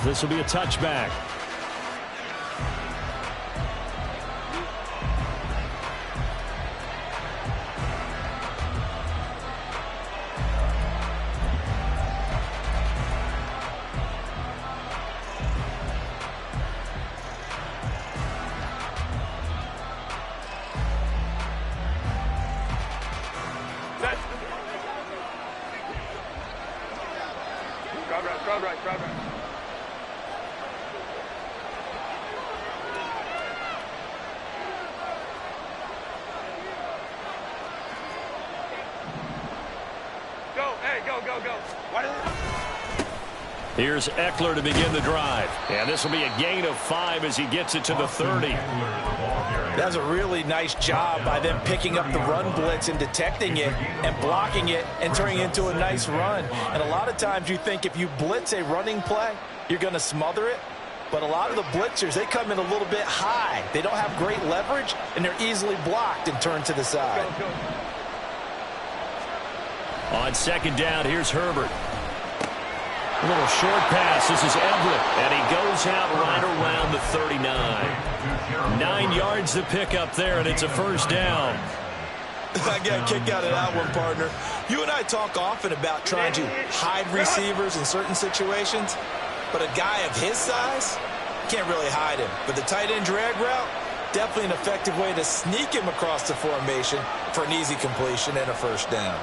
This will be a touchback. Drive right. Go. Here's Eckler to begin the drive. And this will be a gain of 5 as he gets it to the 30. That's a really nice job by them picking up the run blitz and detecting it and blocking it and turning it into a nice run. And a lot of times you think if you blitz a running play, you're going to smother it. But a lot of the blitzers, they come in a little bit high. They don't have great leverage, and they're easily blocked and turned to the side. On second down, here's Herbert. A little short pass. This is Everett, and he goes out right around the 39. 9 yards to pick up there, and it's a first down. I got a kick out of that one, partner. You and I talk often about trying to hide receivers in certain situations, but a guy of his size can't really hide him. But the tight end drag route, definitely an effective way to sneak him across the formation for an easy completion and a first down.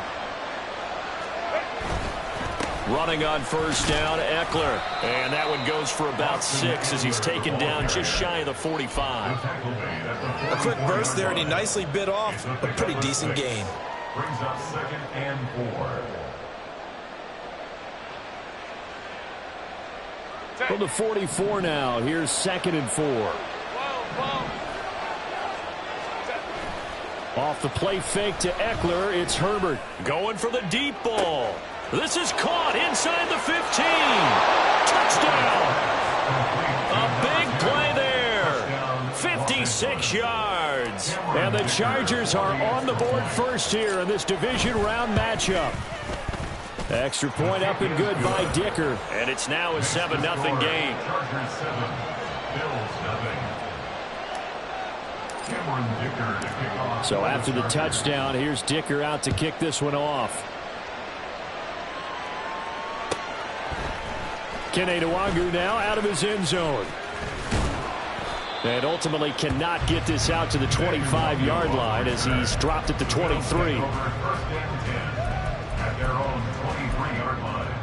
Running on first down, Eckler. And that one goes for about 6 as he's taken down just shy of the 45. A quick burst there, and he nicely bit off a pretty decent gain. Brings up 2nd and 4. From the 44 now, here's 2nd and 4. Off the play fake to Eckler, it's Herbert going for the deep ball. This is caught inside the 15. Touchdown. A big play there. 56 yards. And the Chargers are on the board first here in this division round matchup. Extra point up and good by Dicker. And it's now a 7-0 game. Chargers 7, Bills 0. Cameron Dicker to kick off. So after the touchdown, here's Dicker out to kick this one off. Kene Nwangwu now out of his end zone. And ultimately cannot get this out to the 25-yard line as he's dropped at the 23. First and 10 at their own 23-yard line.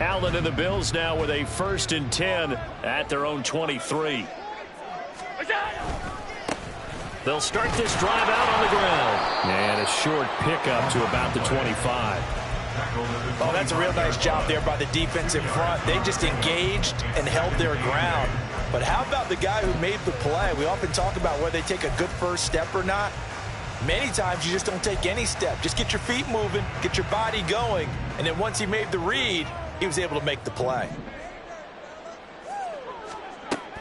Allen and the Bills now with a 1st and 10 at their own 23. They'll start this drive out on the ground. And a short pickup to about the 25. Oh, that's a real nice job there by the defense in front. They just engaged and held their ground. But how about the guy who made the play? We often talk about whether they take a good first step or not. Many times you just don't take any step. Just get your feet moving, get your body going. And then once he made the read, he was able to make the play.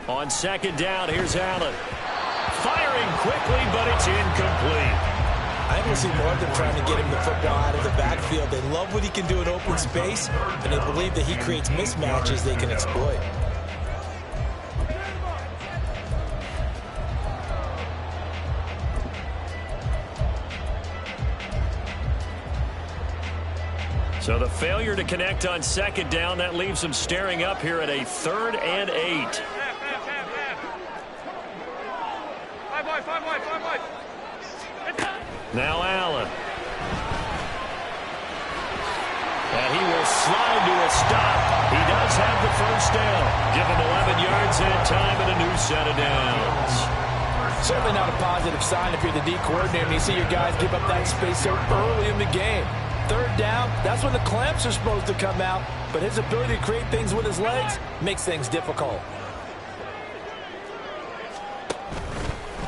On second down, here's Allen. Firing quickly, but it's incomplete. I think we'll see more of them trying to get him the football out of the backfield. They love what he can do in open space, and they believe that he creates mismatches they can exploit. So the failure to connect on second down, that leaves them staring up here at a 3rd and 8. Now Allen. And he will slide to a stop. He does have the first down. Give him 11 yards that time and a new set of downs. Certainly not a positive sign if you're the D coordinator and you see your guys give up that space so early in the game. 3rd down, that's when the clamps are supposed to come out, but his ability to create things with his legs makes things difficult.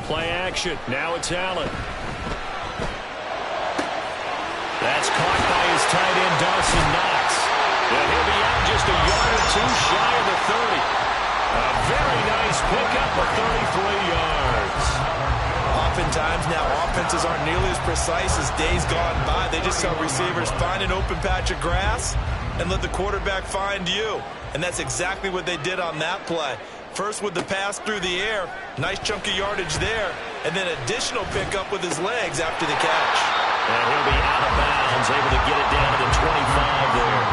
Play action. Now it's Allen. That's caught by his tight end, Dawson Knox. And he'll be out just a yard or two shy of the 30. A very nice pickup of 33 yards. oftentimes now offenses aren't nearly as precise as days gone by. They just tell receivers, find an open patch of grass and let the quarterback find you. And that's exactly what they did on that play. First with the pass through the air, nice chunk of yardage there, and then additional pickup with his legs after the catch. And he'll be out of bounds, able to get it down to the 25 there.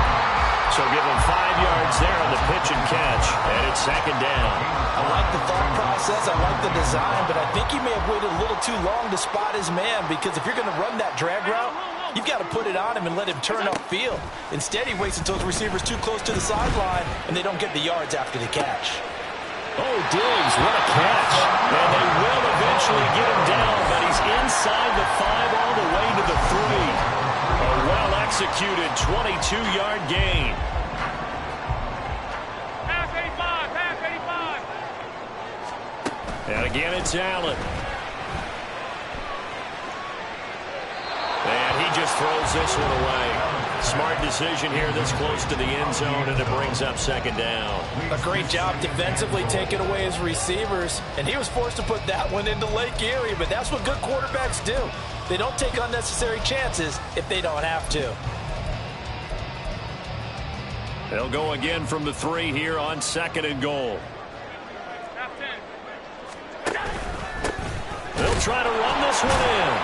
So give him 5 yards there on the pitch and catch, and it's second down. I like the thought process, I like the design, but I think he may have waited a little too long to spot his man, because if you're going to run that drag route, you've got to put it on him and let him turn upfield. Instead, he waits until his receiver's too close to the sideline, and they don't get the yards after the catch. Oh, Diggs, what a catch. And they will eventually get him down, but he's inside the 5 all the way to the 3. A well-executed 22-yard gain. Pass 85, pass 85. And again, it's Allen. And he just throws this one away. Smart decision here this close to the end zone, and it brings up second down. A great job defensively taking away his receivers, and he was forced to put that one into Lake Erie, but that's what good quarterbacks do. They don't take unnecessary chances if they don't have to. They'll go again from the 3 here on second and goal. They'll try to run this one in.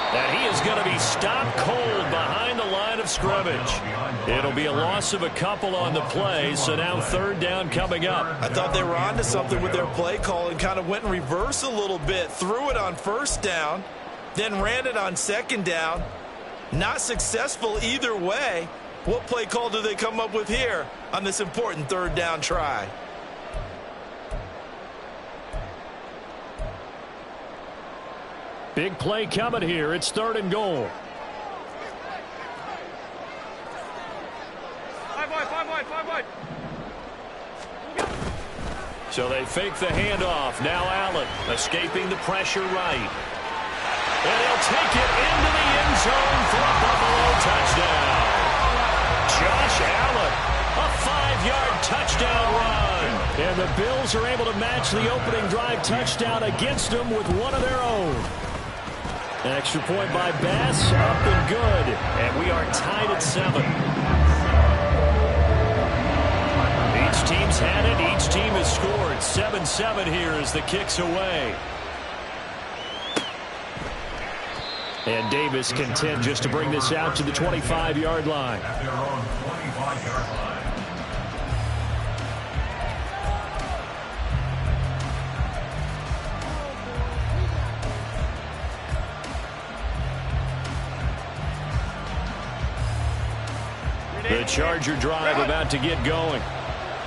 And he is going to be stopped cold behind the line of scrimmage. It'll be a loss of a couple on the play, so now third down coming up. I thought they were onto something with their play call and kind of went in reverse a little bit. Threw it on first down, then ran it on second down. Not successful either way. What play call do they come up with here on this important third down try? Big play coming here. It's third and goal. Five wide. So they fake the handoff. Now Allen escaping the pressure right. And he'll take it into the end zone for a Buffalo touchdown. Josh Allen, a 5-yard touchdown run. And the Bills are able to match the opening drive touchdown against them with one of their own. An extra point by Bass, up and good. And we are tied at 7. Each team's had it. Each team has scored. 7-7 here as the kick's away. And Davis content just to bring this out to the 25-yard line. At their own 25-yard line. The Charger drive about to get going.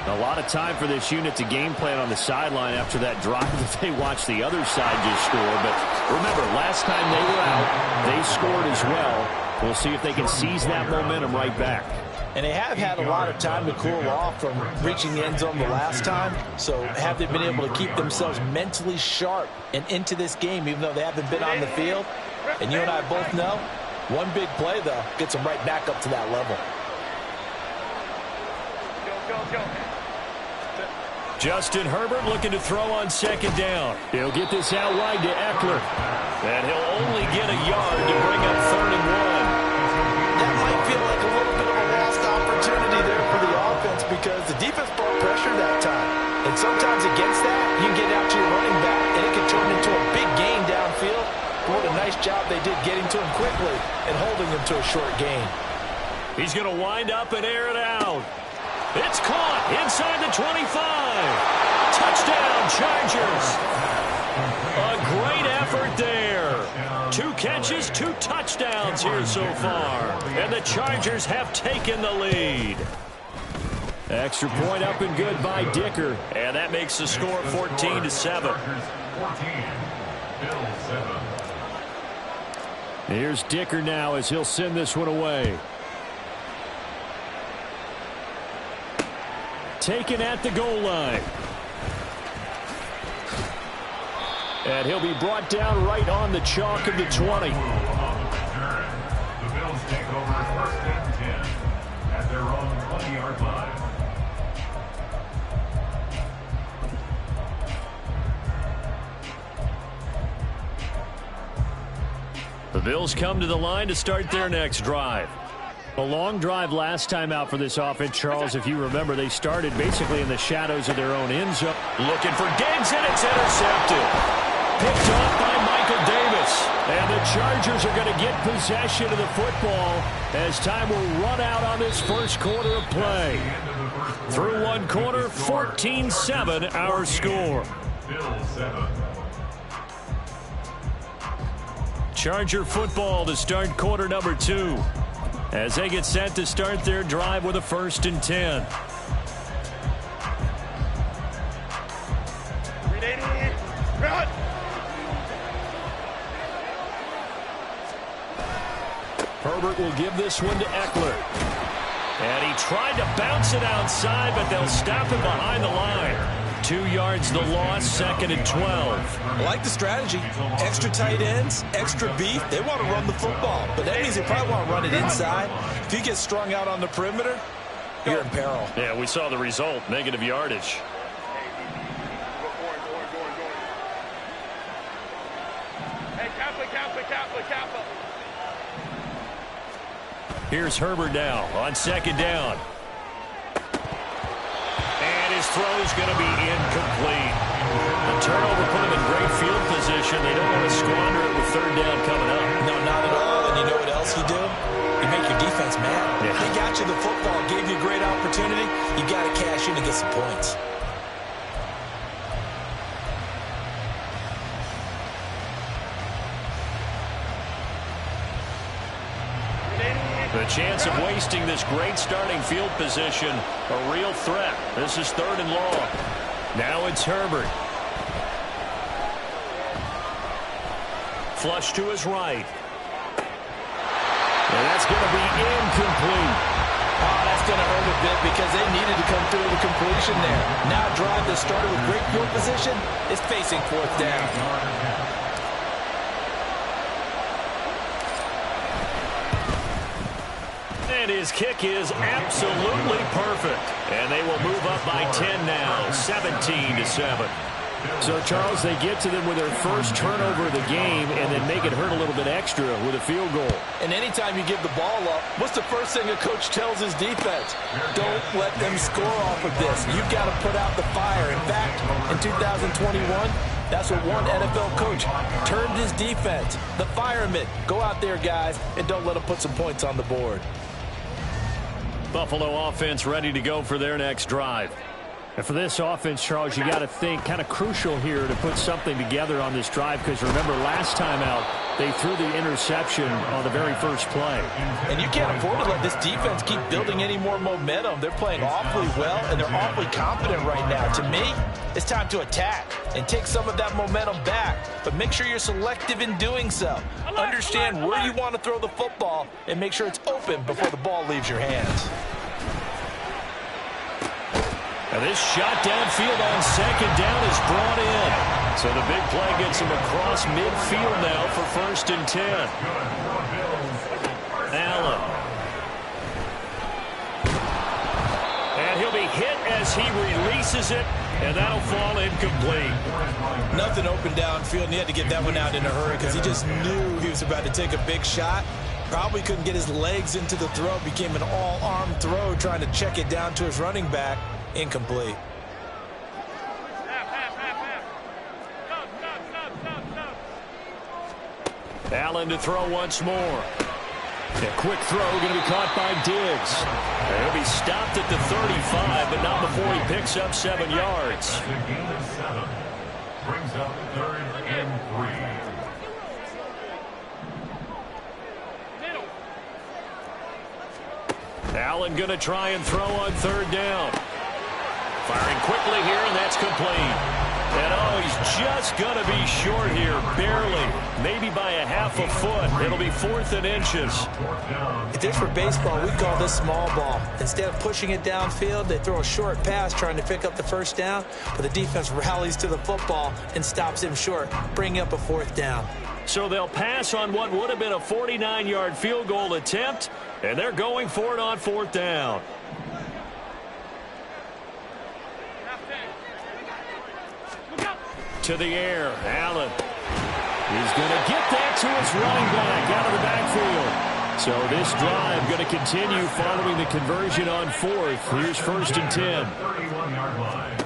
A lot of time for this unit to game plan on the sideline after that drive that they watched the other side just score. But remember, last time they were out, they scored as well. We'll see if they can seize that momentum right back. And they have had a lot of time to cool off from reaching the end zone the last time. So have they been able to keep themselves mentally sharp and into this game, even though they haven't been on the field? And you and I both know, one big play, though, gets them right back up to that level. Go. Justin Herbert looking to throw on second down. He'll get this out wide to Eckler. And he'll only get a yard to bring up third and 1. That might feel like a little bit of a lost opportunity there for the offense because the defense brought pressure that time. And sometimes against that, you can get out to your running back, and it can turn into a big gain downfield. But what a nice job they did getting to him quickly and holding him to a short gain. He's going to wind up and air it out. It's caught inside the 25. Touchdown, Chargers. A great effort there. 2 catches, 2 touchdowns here so far. And the Chargers have taken the lead. Extra point up and good by Dicker. And that makes the score 14-7. 14, Bills 7. Here's Dicker now as he'll send this one away. Taken at the goal line. And he'll be brought down right on the chalk of the 20. The Bills take over first and 10 at their own 20-yard line. The Bills come to the line to start their next drive. A long drive last time out for this offense, Charles. If you remember, they started basically in the shadows of their own end zone. Looking for Diggs, and it's intercepted. Picked off by Michael Davis. And the Chargers are going to get possession of the football as time will run out on this first quarter of play. Through one quarter, 14-7 our score. Charger football to start quarter number 2 as they get set to start their drive with a 1st and 10. Herbert will give this one to Eckler. And he tried to bounce it outside, but they'll stop him behind the line. 2 yards the loss, 2nd and 12. I like the strategy. Extra tight ends, extra beef. They want to run the football, but that means they probably want to run it inside. If you get strung out on the perimeter, you're in peril. Yeah, we saw the result, negative yardage. Here's Herbert now on 2nd down. And his throw's going to be incomplete. The turnover put him in great field position. They don't want to squander it with 3rd down coming up. No, not at all. And you know what else you do? You make your defense mad. Yeah. They got you the football, gave you a great opportunity. You got to cash in and get some points. The chance of wasting this great starting field position, a real threat. This is 3rd and long. Now it's Herbert. Flush to his right. And that's going to be incomplete. Oh, that's going to hurt a bit because they needed to come through the completion there. Now a drive that started with great field position is facing 4th down. And his kick is absolutely perfect. And they will move up by 10 now, 17-7. So, Charles, they get to them with their first turnover of the game and then make it hurt a little bit extra with a field goal. And anytime you give the ball up, what's the first thing a coach tells his defense? Don't let them score off of this. You've got to put out the fire. In fact, in 2021, that's what one NFL coach termed his defense, the firemen. Go out there, guys, and don't let them put some points on the board. Buffalo offense ready to go for their next drive. And for this offense, Charles, you got to think kind of crucial here to put something together on this drive because remember last time out they threw the interception on the very first play. And you can't afford to let this defense keep building any more momentum. They're playing awfully well and they're awfully confident right now. To me, it's time to attack and take some of that momentum back. But make sure you're selective in doing so. Understand where you want to throw the football and make sure it's open before the ball leaves your hands. And this shot downfield on 2nd down is brought in. So the big play gets him across midfield now for 1st and 10. Allen. And he'll be hit as he releases it, and that'll fall incomplete. Nothing open downfield, and he had to get that one out in a hurry because he just knew he was about to take a big shot. Probably couldn't get his legs into the throw. Became an all-arm throw trying to check it down to his running back. Incomplete. Allen to throw once more. A quick throw going to be caught by Diggs. He'll be stopped at the 35, but not before he picks up 7 yards. Brings up 3rd and 3. Allen going to try and throw on 3rd down. Firing quickly here, and that's complete. And oh, he's just going to be short here, barely, maybe by a half a foot. It'll be 4th and inches. If this were baseball, we'd call this small ball. Instead of pushing it downfield, they throw a short pass trying to pick up the 1st down, but the defense rallies to the football and stops him short, bringing up a 4th down. So they'll pass on what would have been a 49-yard field goal attempt, and they're going for it on 4th down. To the air, Allen. He's going to get that to his running back out of the backfield. So this drive going to continue following the conversion on fourth. Here's 1st and 10. 31-yard line.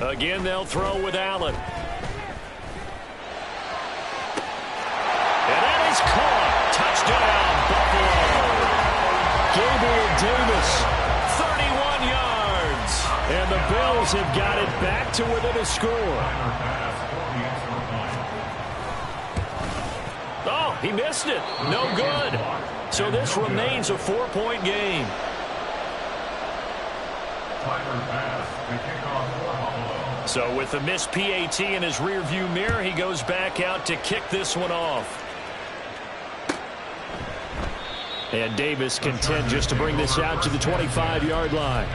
Again, they'll throw with Allen. And that is caught. Touchdown, Buffalo. Gabriel Davis, 31 yards. And the Bills have got it back to within a score. Oh, he missed it. No good. So this remains a 4-point game. So with the missed PAT in his rearview mirror, he goes back out to kick this one off. And Davis content just to bring this out to the 25-yard line.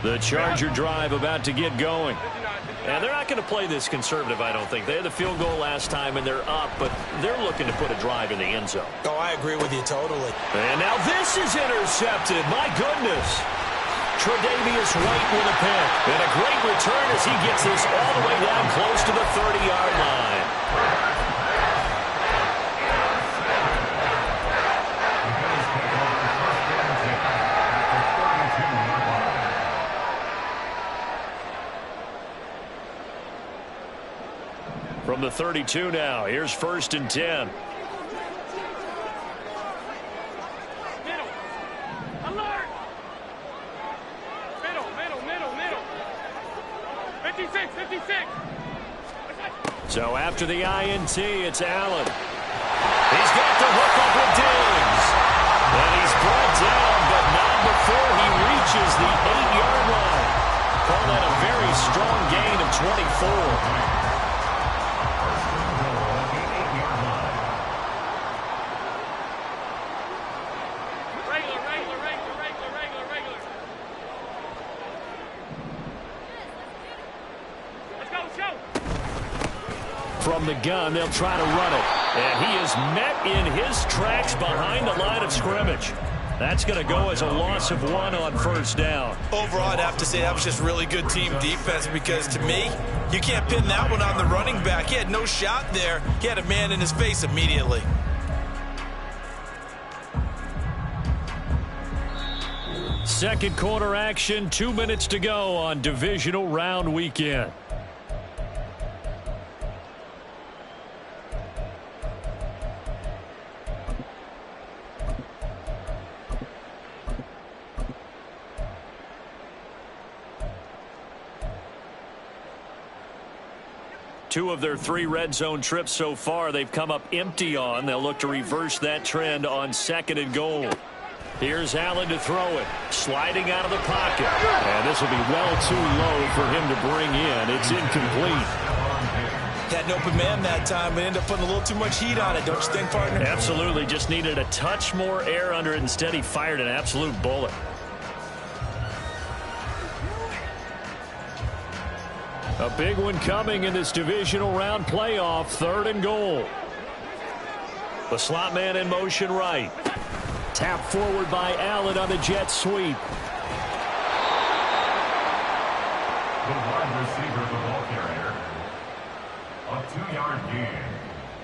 The Charger drive about to get going. And they're not going to play this conservative, I don't think. They had the field goal last time, and they're up, but they're looking to put a drive in the end zone. Oh, I agree with you totally. And now this is intercepted. My goodness. Tre'Davious White with a pick. And a great return as he gets this all the way down close to the 30-yard line. From the 32 now, here's 1st and 10. Middle. Alert. Middle. 56. So after the INT, it's Allen. He's got the hook up with Diggs. And he's brought down, but not before he reaches the 8-yard line. Call that a very strong gain of 24. From the gun, they'll try to run it. And he is met in his tracks behind the line of scrimmage. That's going to go as a loss of 1 on 1st down. Overall, I'd have to say that was just really good team defense because, to me, you can't pin that one on the running back. He had no shot there. He had a man in his face immediately. Second quarter action, 2 minutes to go on divisional round weekend. Two of their 3 red zone trips so far, they've come up empty on. They'll look to reverse that trend on 2nd and goal. Here's Allen to throw it. Sliding out of the pocket. And this will be well too low for him to bring in. It's incomplete. Had an open man that time, but ended up putting a little too much heat on it, don't you think, partner? Absolutely. Just needed a touch more air under it. Instead, he fired an absolute bullet. A big one coming in this divisional round playoff. 3rd and goal. The slot man in motion right. Tap forward by Allen on the jet sweep. The wide receiver, the ball carrier. A 2-yard gain.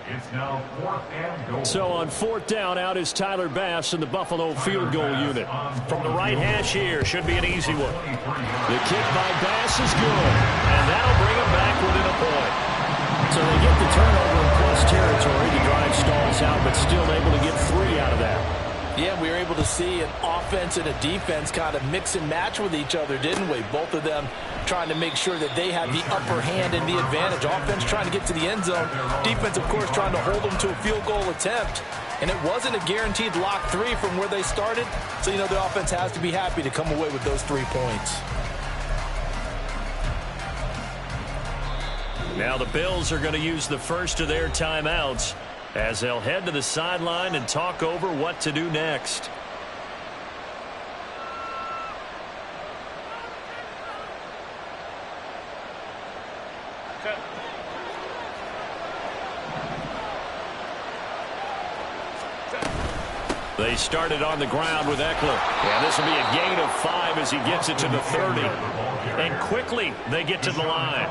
It's now 4th and goal. So on 4th down, out is Tyler Bass in the Buffalo field goal unit. From the right hash here, should be an easy one. The kick by Bass is good, and that'll bring him back within a point. So they get the turnover in plus territory. The drive stalls out, but still able to get 3 out of that. Yeah, we were able to see an offense and a defense kind of mix and match with each other, didn't we? Both of them trying to make sure that they had the upper hand and the advantage. Offense trying to get to the end zone. Defense, of course, trying to hold them to a field goal attempt. And it wasn't a guaranteed lock 3 from where they started. So, you know, the offense has to be happy to come away with those 3 points. Now the Bills are going to use the first of their timeouts as they'll head to the sideline and talk over what to do next. They started on the ground with Eckler. And this will be a gain of 5 as he gets it to the 30. And quickly they get to the line.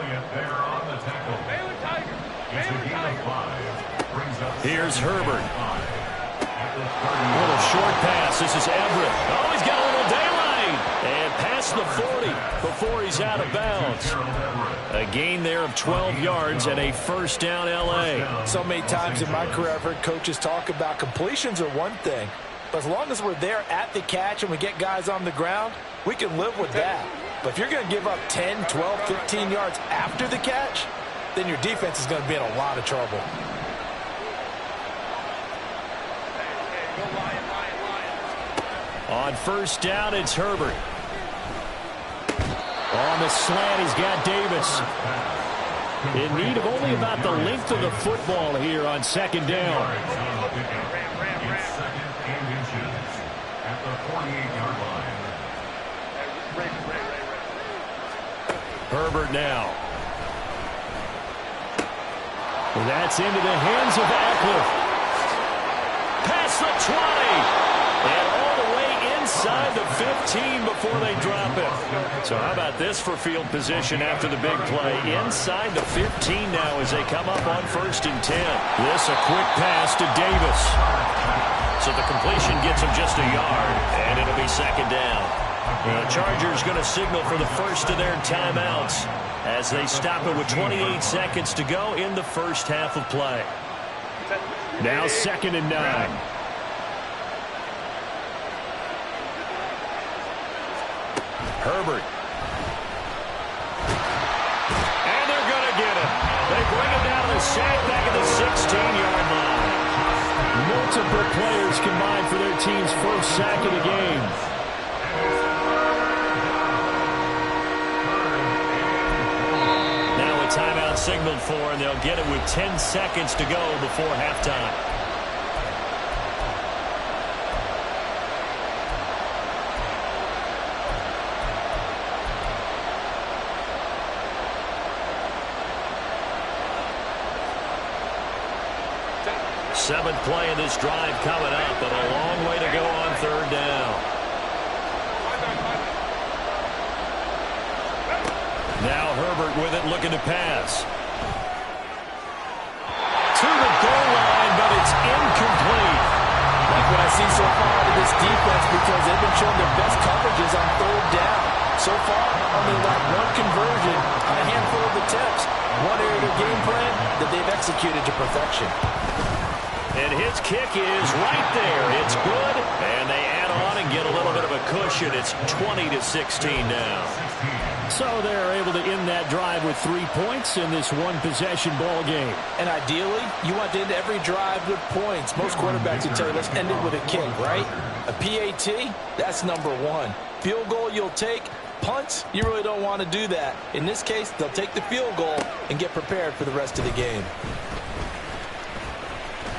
Here's Herbert. A little short pass. This is Everett. Oh, he's got a little daylight. And past the 40 before he's out of bounds. A gain there of 12 yards and a first down L.A. So many times in my career I've heard coaches talk about completions are one thing. But as long as we're there at the catch and we get guys on the ground, we can live with that. But if you're going to give up 10, 12, 15 yards after the catch, then your defense is going to be in a lot of trouble. On first down, it's Herbert. On the slant, he's got Davis. In need of only about the length of the football here on second down. It's second and inches at the 48-yard line. Herbert now. That's into the hands of Eckler. Past the 20. And all the way inside the 15 before they drop it. So how about this for field position after the big play? Inside the 15 now as they come up on first and 10. This a quick pass to Davis. So the completion gets him just a yard, and it'll be second down. The Chargers going to signal for the first of their timeouts as they stop it with 28 seconds to go in the first half of play. Now second and 9. Herbert. And they're going to get him. They bring him down to the sack back at the 16-yard line. Multiple players combined for their team's first sack of the game. Now a timeout signaled for, and they'll get it with 10 seconds to go before halftime. Seventh play of this drive coming up, but a long way to go on third down. Now Herbert with it, looking to pass. To the goal line, but it's incomplete. Like what I see so far out of this defense, because they've been showing their best coverages on third down. So far, only like one conversion on a handful of attempts. One area of their game plan that they've executed to perfection. And his kick is right there. It's good, and they add on and get a little bit of a cushion. It's 20-16 now. So they're able to end that drive with 3 points in this one-possession ball game. And ideally, you want to end every drive with points. Most quarterbacks would tell you, let's end it with a kick, right? A PAT, that's number one. Field goal you'll take. Punts, you really don't want to do that. In this case, they'll take the field goal and get prepared for the rest of the game.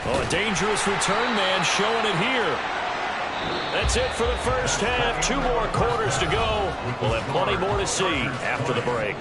Oh, a dangerous return man showing it here. That's it for the first half. 2 more quarters to go. We'll have plenty more to see after the break.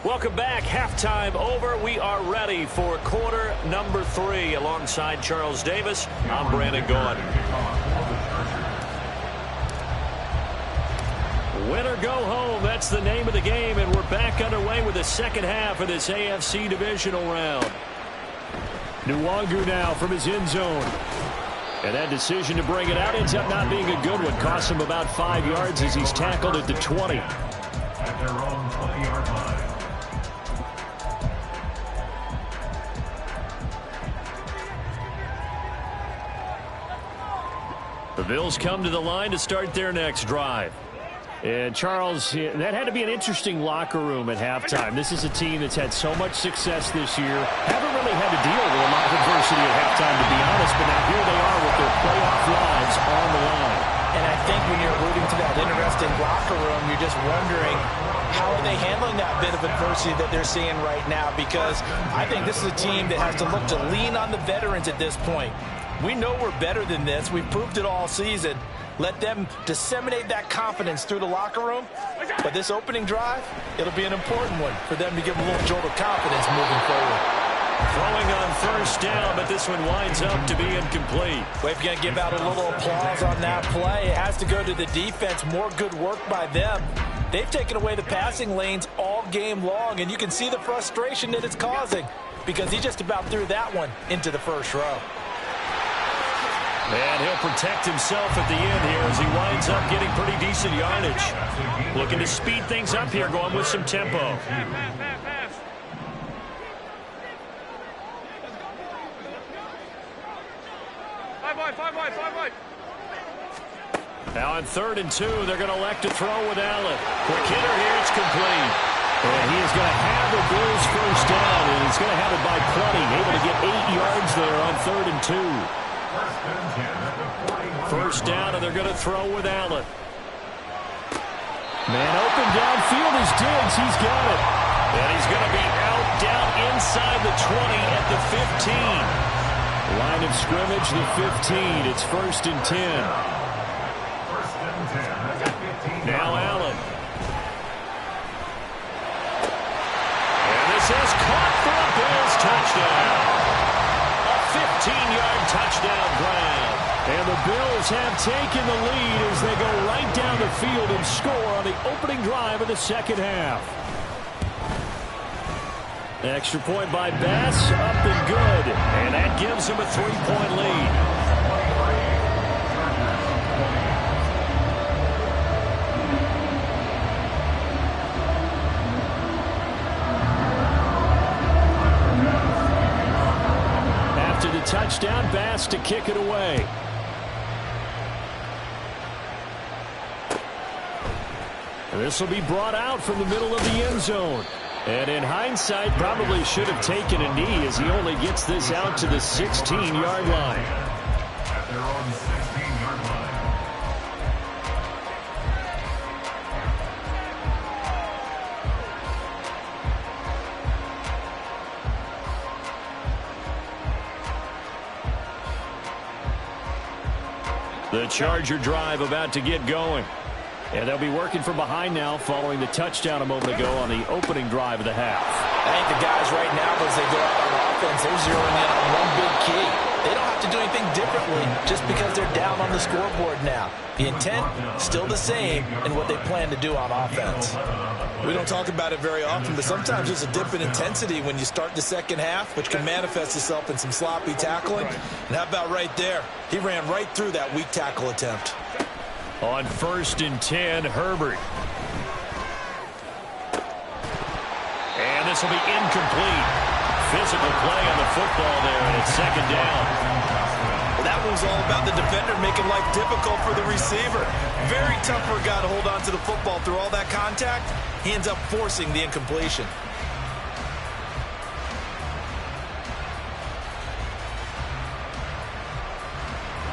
Welcome back. Halftime over. We are ready for quarter number 3. Alongside Charles Davis, I'm Brandon Gaud. Win or go home, that's the name of the game, and we're back underway with the second half of this AFC divisional round. Nwangu now from his end zone. And that decision to bring it out ends up not being a good one. Costs him about 5 yards as he's tackled at the 20. At their own 20-yard line. The Bills come to the line to start their next drive. And, Charles, that had to be an interesting locker room at halftime. This is a team that's had so much success this year. Haven't really had to deal with a lot of adversity at halftime, to be honest. But now here they are with their playoff lives on the line. And I think when you're alluding to that interesting locker room, you're just wondering how are they handling that bit of adversity that they're seeing right now, because I think this is a team that has to look to lean on the veterans at this point. We know we're better than this. We've proved it all season. Let them disseminate that confidence through the locker room. But this opening drive, it'll be an important one for them to give them a little jolt of confidence moving forward. Throwing on first down, but this one winds up to be incomplete. Well, if you're going to give out a little applause on that play, it has to go to the defense. More good work by them. They've taken away the passing lanes all game long, and you can see the frustration that it's causing because he just about threw that one into the first row. And he'll protect himself at the end here as he winds up getting pretty decent yardage. Looking to speed things up here, going with some tempo. Five wide. Now on 3rd and 2, they're going to elect to throw with Allen. Quick hitter here, it's complete. And he is going to have the Bills first down, and he's going to have it by plenty. Able to get 8 yards there on 3rd and 2. First down, and they're going to throw with Allen. Man open downfield is Diggs. He's got it. And he's going to be out down inside the 20 at the 15. Line of scrimmage, the 15. It's 1st and 10. Now Allen. And this is caught for a Bills touchdown. A 15-yard touchdown grab. And the Bills have taken the lead as they go right down the field and score on the opening drive of the second half. Extra point by Bass, up and good. And that gives them a 3-point lead. After the touchdown, Bass to kick it away. This will be brought out from the middle of the end zone. And in hindsight, probably should have taken a knee as he only gets this out to the 16-yard line. At their own 16-yard line. The Charger drive about to get going. And they'll be working from behind now following the touchdown a moment ago on the opening drive of the half. I think the guys right now, as they go out on offense, they're zeroing in on one big key. They don't have to do anything differently just because they're down on the scoreboard now. The intent, still the same in what they plan to do on offense. We don't talk about it very often, but sometimes there's a dip in intensity when you start the second half, which can manifest itself in some sloppy tackling. And how about right there? He ran right through that weak tackle attempt. On 1st and 10, Herbert. And this will be incomplete. Physical play on the football there, and it's 2nd down. Well, that one's all about the defender making life difficult for the receiver. Very tough for a guy to hold on to the football through all that contact. He ends up forcing the incompletion.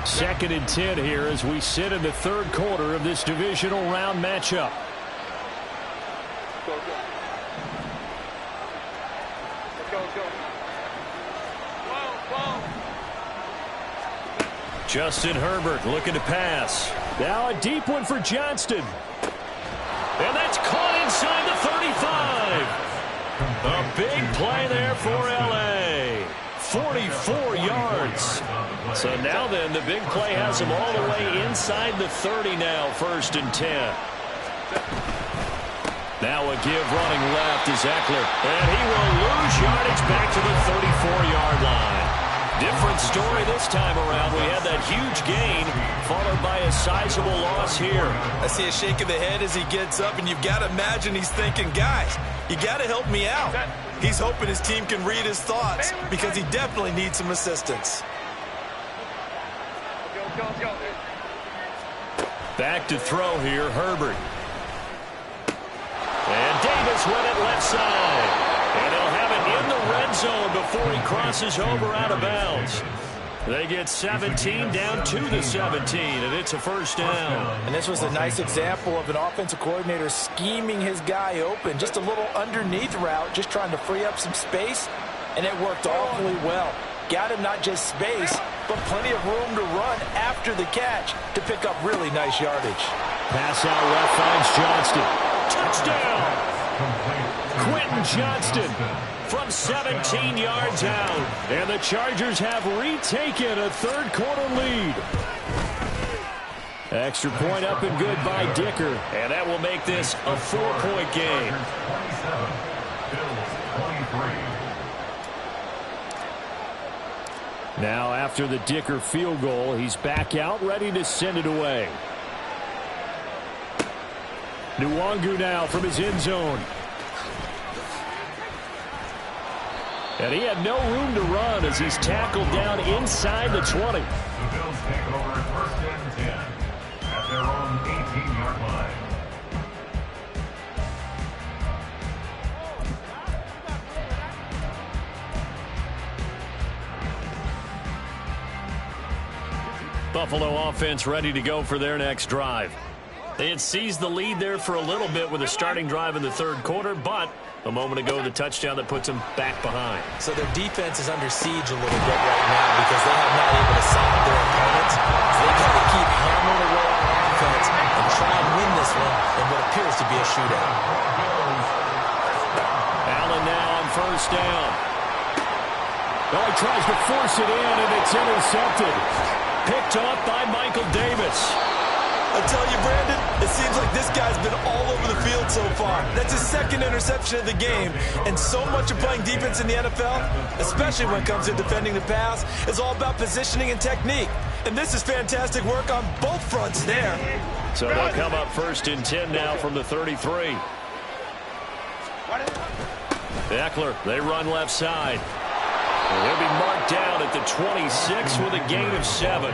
Second and 10 here as we sit in the 3rd quarter of this divisional round matchup. Let's go. Whoa. Justin Herbert looking to pass. Now a deep one for Johnston. And that's caught inside the 35. A big play there for L.A. 44 yards. So now then, the big play has him all the way inside the 30 now, 1st and 10. Now a give running left is Eckler. And he will lose yardage back to the 34-yard line. Different story this time around. We had that huge gain, followed by a sizable loss here. I see a shake of the head as he gets up, and you've got to imagine he's thinking, guys, you got to help me out. He's hoping his team can read his thoughts because he definitely needs some assistance. Go. Back to throw here, Herbert. And Davis went it left side. And he'll have it in the red zone before he crosses over out of bounds. They get 17 down to the 17, and it's a first down. And this was a nice example of an offensive coordinator scheming his guy open. Just a little underneath route, just trying to free up some space, and it worked awfully well. Got him not just space, but plenty of room to run after the catch to pick up really nice yardage. Pass out left finds Johnston. Touchdown! Quentin Johnston from 17 yards out. And the Chargers have retaken a third-quarter lead. Extra point up and good by Dicker. And that will make this a 4-point game. Now after the Dicker field goal, he's back out ready to send it away. Nwangu now from his end zone. And he had no room to run as he's tackled down inside the 20. The Bills take over at first and 10 at their own 18-yard line. Buffalo offense ready to go for their next drive. They had seized the lead there for a little bit with a starting drive in the third quarter, but a moment ago the touchdown that puts them back behind. So their defense is under siege a little bit right now because they have not able to stop their opponents. So they've got to keep hammering away on offense and try and win this one in what appears to be a shootout. Allen now on first down. Well, he tries to force it in, and it's intercepted. Picked off by Michael Davis. I tell you, Brandon, it seems like this guy's been all over the field so far. That's his second interception of the game. And so much of playing defense in the NFL, especially when it comes to defending the pass, is all about positioning and technique. And this is fantastic work on both fronts there. So they'll come up first and 10 now from the 33. Eckler, they run left side. And he'll be marked down at the 26 with a gain of 7.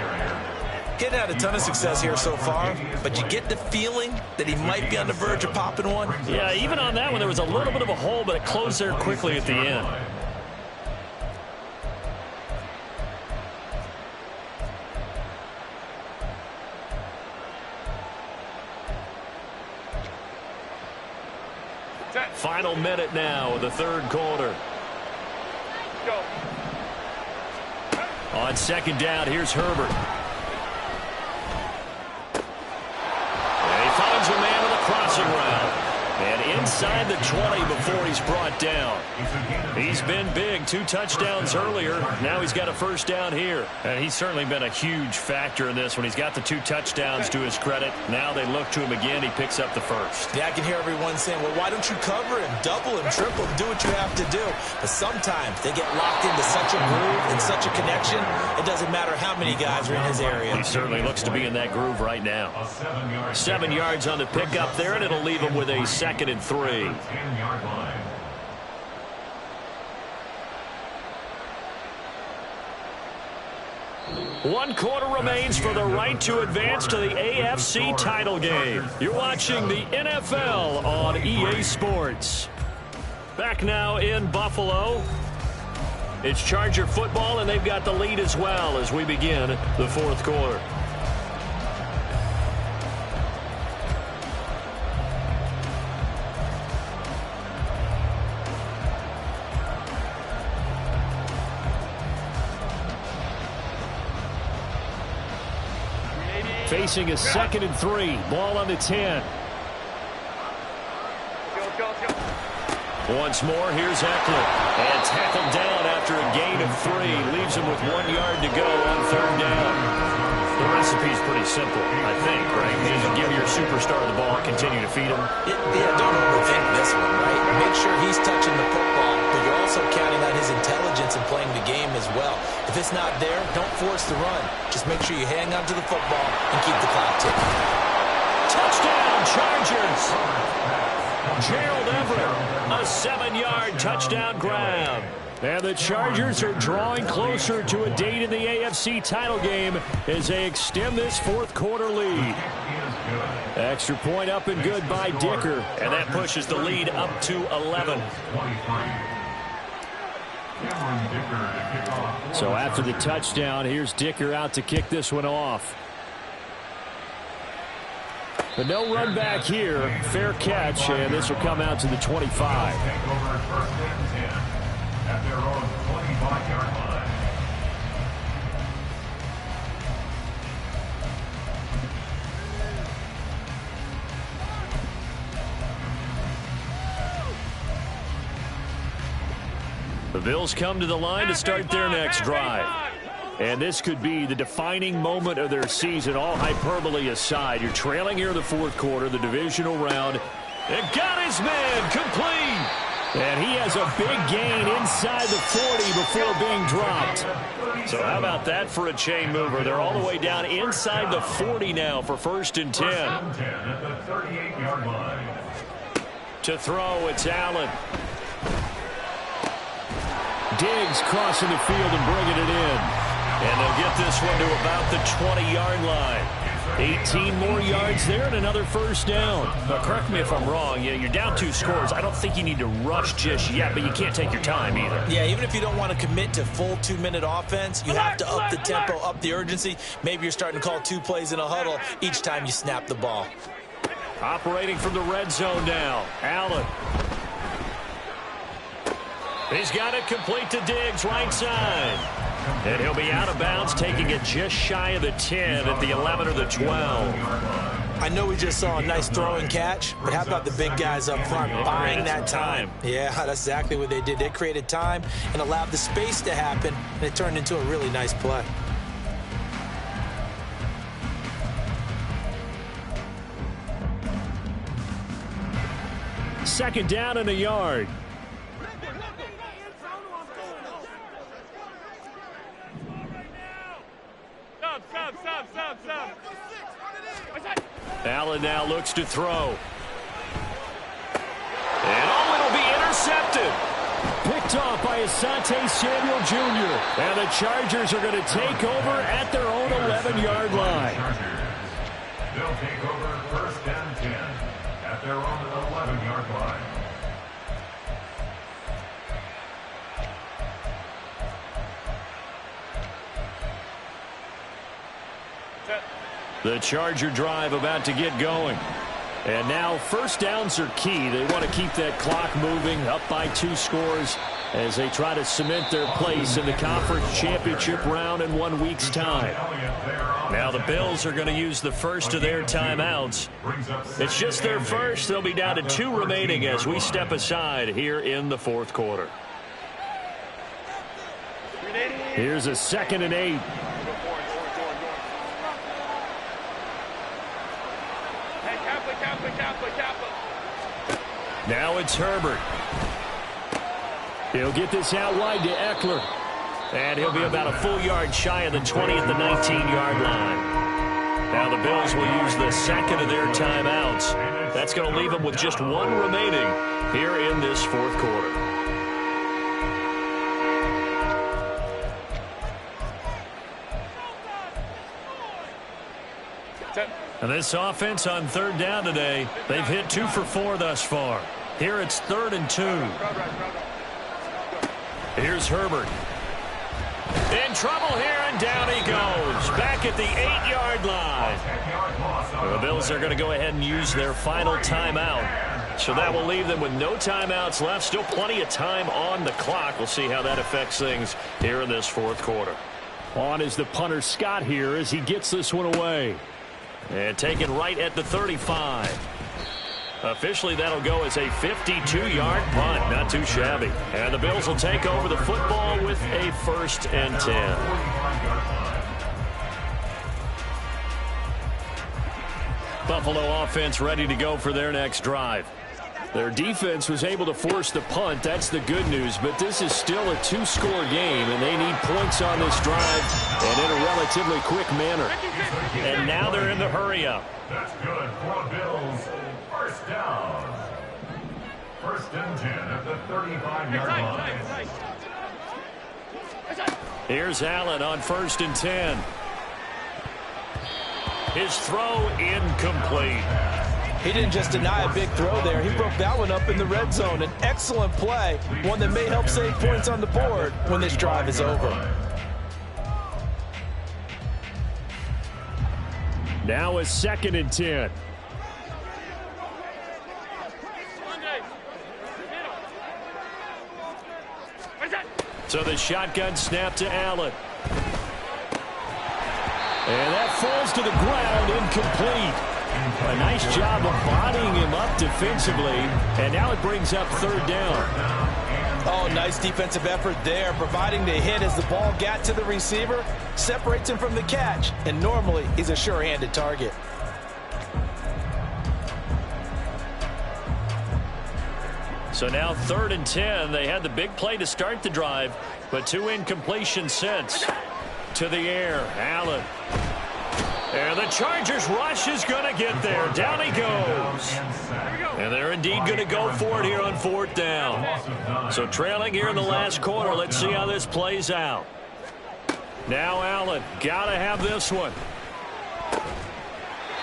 Getting had a ton of success here so far, but you get the feeling that he might be on the verge of popping one. Yeah, even on that one, there was a little bit of a hole, but it closed there quickly at the end. Final minute now of the third quarter. Go. On second down, here's Herbert. And he finds a man with a crossing route. And inside the 20 before he's brought down. He's been big. 2 touchdowns earlier. Now he's got a first down here. And he's certainly been a huge factor in this when he's got the 2 touchdowns to his credit. Now they look to him again. He picks up the first. Yeah, I can hear everyone saying, well, why don't you cover him, double him, triple him, do what you have to do. But sometimes they get locked into such a groove and such a connection, it doesn't matter how many guys are in his area. He certainly looks to be in that groove right now. 7 yards on the pickup there, and it'll leave him with a second and 3. 10-yard line. One quarter remains for the right to advance to the AFC title game. You're watching the NFL on EA Sports. Back now in Buffalo. It's Charger football, and they've got the lead as well as we begin the fourth quarter. Facing a second and 3. Ball on the 10. Go. Once more, here's Eckler. And tackled down after a gain of 3. Leaves him with 1 yard to go on third down. The recipe's pretty simple, I think, right? Just give your superstar the ball and continue to feed him. Yeah, don't overthink this one, right? Make sure he's touching the football, but you're also counting on his intelligence in playing the game as well. If it's not there, don't force the run. Just make sure you hang on to the football and keep the clock ticking. Touchdown, Chargers! Gerald Everett, a 7-yard touchdown grab. And the Chargers are drawing closer to a date in the AFC title game as they extend this fourth quarter lead. Extra point up and good by Dicker. And that pushes the lead up to 11. So after the touchdown, here's Dicker out to kick this one off. But no run back here. Fair catch, and this will come out to the 25. At their own 25-yard line. The Bills come to the line to start their next drive. And this could be the defining moment of their season, all hyperbole aside. You're trailing here in the fourth quarter, the divisional round. And got his man complete. And he has a big gain inside the 40 before being dropped. So how about that for a chain mover? They're all the way down inside the 40 now for 1st and 10. At the 38-yard line. To throw, it's Allen. Diggs crossing the field and bringing it in. And they'll get this one to about the 20-yard line. 18 more yards there and another first down. Now, correct me if I'm wrong. You're down 2 scores. I don't think you need to rush just yet, but you can't take your time either. Yeah, even if you don't want to commit to full 2-minute offense, you have to up the tempo, up the urgency. Maybe you're starting to call 2 plays in a huddle each time you snap the ball. Operating from the red zone now. Allen. He's got it complete to Diggs, right side. And he'll be out of bounds, taking it just shy of the 10 at the 11 or the 12. I know we just saw a nice throwing catch, but how about the big guys up front buying that time? Yeah, that's exactly what they did. They created time and allowed the space to happen, and it turned into a really nice play. Second down and a yard. Allen now looks to throw. And it'll be intercepted. Picked off by Asante Samuel Jr. And the Chargers are going to take over at their own 11-yard line. They'll take over 1st and 10 at their own 11-yard line. The Charger drive about to get going. And now first downs are key. They want to keep that clock moving, up by 2 scores as they try to cement their place in the conference championship round in 1 week's time. Now the Bills are going to use the first of their timeouts. It's just their first. They'll be down to 2 remaining as we step aside here in the fourth quarter. Here's a 2nd and 8. Now it's Herbert. He'll get this out wide to Eckler. And he'll be about a full yard shy of the 20 at the 19-yard line. Now the Bills will use the 2nd of their timeouts. That's going to leave them with just 1 remaining here in this fourth quarter. And this offense on 3rd down today, they've hit 2 for 4 thus far. Here it's 3rd and 2. Here's Herbert. In trouble here, and down he goes. Back at the 8-yard line. The Bills are going to go ahead and use their final timeout. So that will leave them with no timeouts left. Still plenty of time on the clock. We'll see how that affects things here in this fourth quarter. On is the punter Scott here as he gets this one away. And taken right at the 35. Officially, that'll go as a 52-yard punt. Not too shabby. And the Bills will take over the football with a 1st and 10. Buffalo offense ready to go for their next drive. Their defense was able to force the punt. That's the good news. But this is still a 2-score game, and they need points on this drive and in a relatively quick manner. And now they're in the hurry-up. That's good for the Bills. 1st down. 1st and 10 at the 35-yard line. Here's Allen on 1st and 10. His throw incomplete. He didn't just deny a big throw there. He broke that one up in the red zone. An excellent play, one that may help save points on the board when this drive is over. Now a 2nd and 10. So the shotgun snap to Allen. And that falls to the ground, incomplete. A nice job of bodying him up defensively. And now it brings up 3rd down. Oh, nice defensive effort there, providing the hit as the ball got to the receiver, separates him from the catch, and normally he's a sure-handed target. So now 3rd and 10. They had the big play to start the drive, but 2 incompletions since. To the air, Allen. And the Chargers rush is going to get there. Down he goes. And they're indeed going to go for it here on 4th down. So trailing here in the last quarter. Let's see how this plays out. Now Allen, got to have this one.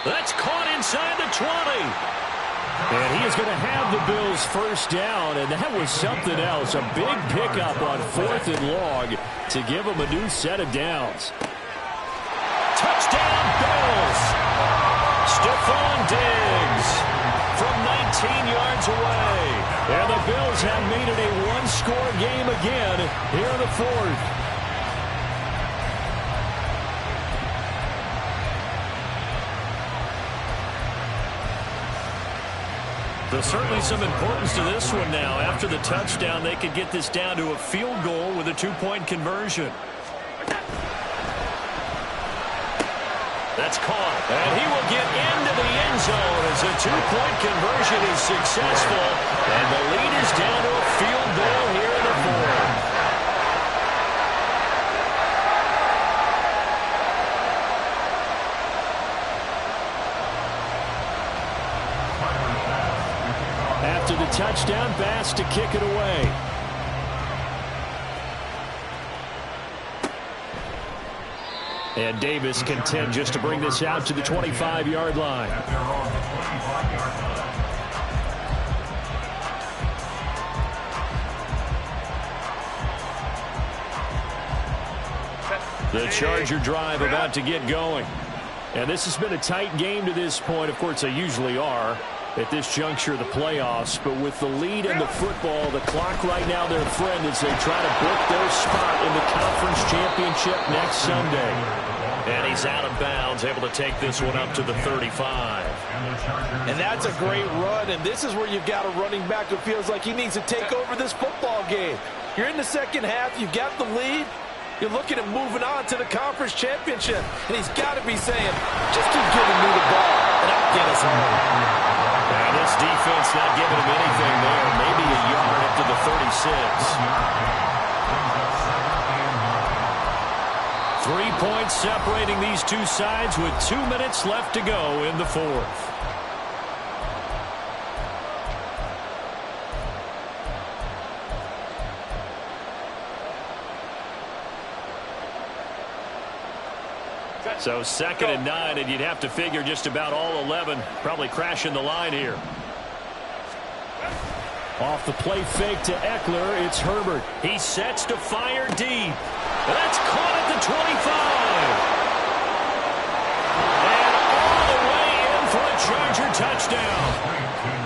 That's caught inside the 20. And he is going to have the Bills' 1st down, and that was something else. A big pickup on 4th and long to give them a new set of downs. Touchdown, Bills! Stephon Diggs from 19 yards away. And the Bills have made it a one-score game again here in the 4th. There's certainly some importance to this one now. After the touchdown, they could get this down to a field goal with a 2-point conversion. That's caught. And he will get into the end zone as a 2-point conversion is successful. And the lead is down to a field goal here in the 4th. After the touchdown, Bass to kick it away. And Davis content just to bring this out to the 25-yard line. The Charger drive about to get going. And this has been a tight game to this point. Of course, they usually are at this juncture of the playoffs. But with the lead in the football, the clock right now their friend as they try to book their spot in the conference championship next Sunday. And he's out of bounds, able to take this one up to the 35. And that's a great run, and this is where you've got a running back who feels like he needs to take over this football game. You're in the second half, you've got the lead, you're looking at moving on to the conference championship, and he's got to be saying, just keep giving me the ball, and I'll get us home. And this defense not giving him anything there, maybe a yard up to the 36. 3 points separating these two sides with 2 minutes left to go in the 4th. So 2nd and 9, and you'd have to figure just about all 11 probably crashing the line here. Off the play fake to Eckler, it's Herbert. He sets to fire deep. That's caught at the 25. And all the way in for a Charger touchdown.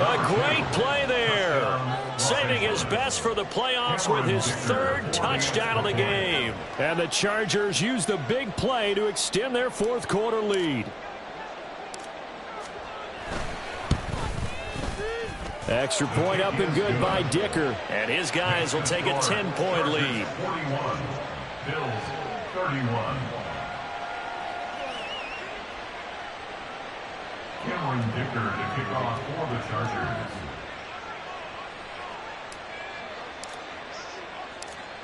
A great play there. Saving his best for the playoffs with his 3rd touchdown of the game. And the Chargers use the big play to extend their 4th quarter lead. Extra point up and good by Dicker. And his guys will take a 10-point lead. 41. Bills 31. Cameron Dicker to kick off for the Chargers.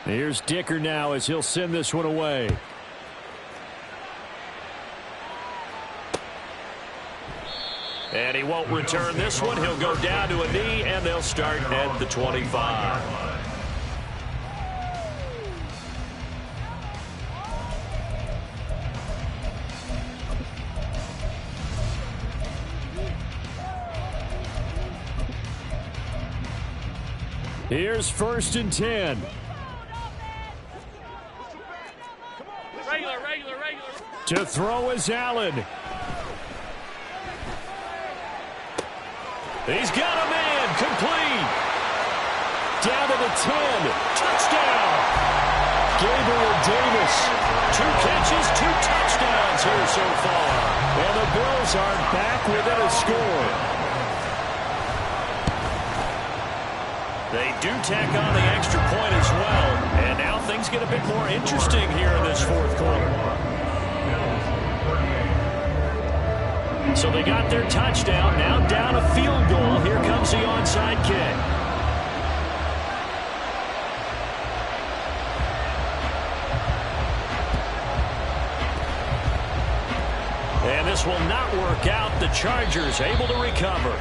Here's Dicker now as he'll send this one away. And he won't return this one. He'll go down to a knee, and they'll start at the 25. Here's 1st and 10. Regular. To throw is Allen. He's got a man. Complete. Down to the 10. Touchdown. Gabriel Davis. 2 catches, 2 touchdowns here so far. And the Bills are back within a score. They do tack on the extra point as well. And now things get a bit more interesting here in this 4th quarter. So they got their touchdown. Now down a field goal. Here comes the onside kick. And this will not work out. The Chargers able to recover.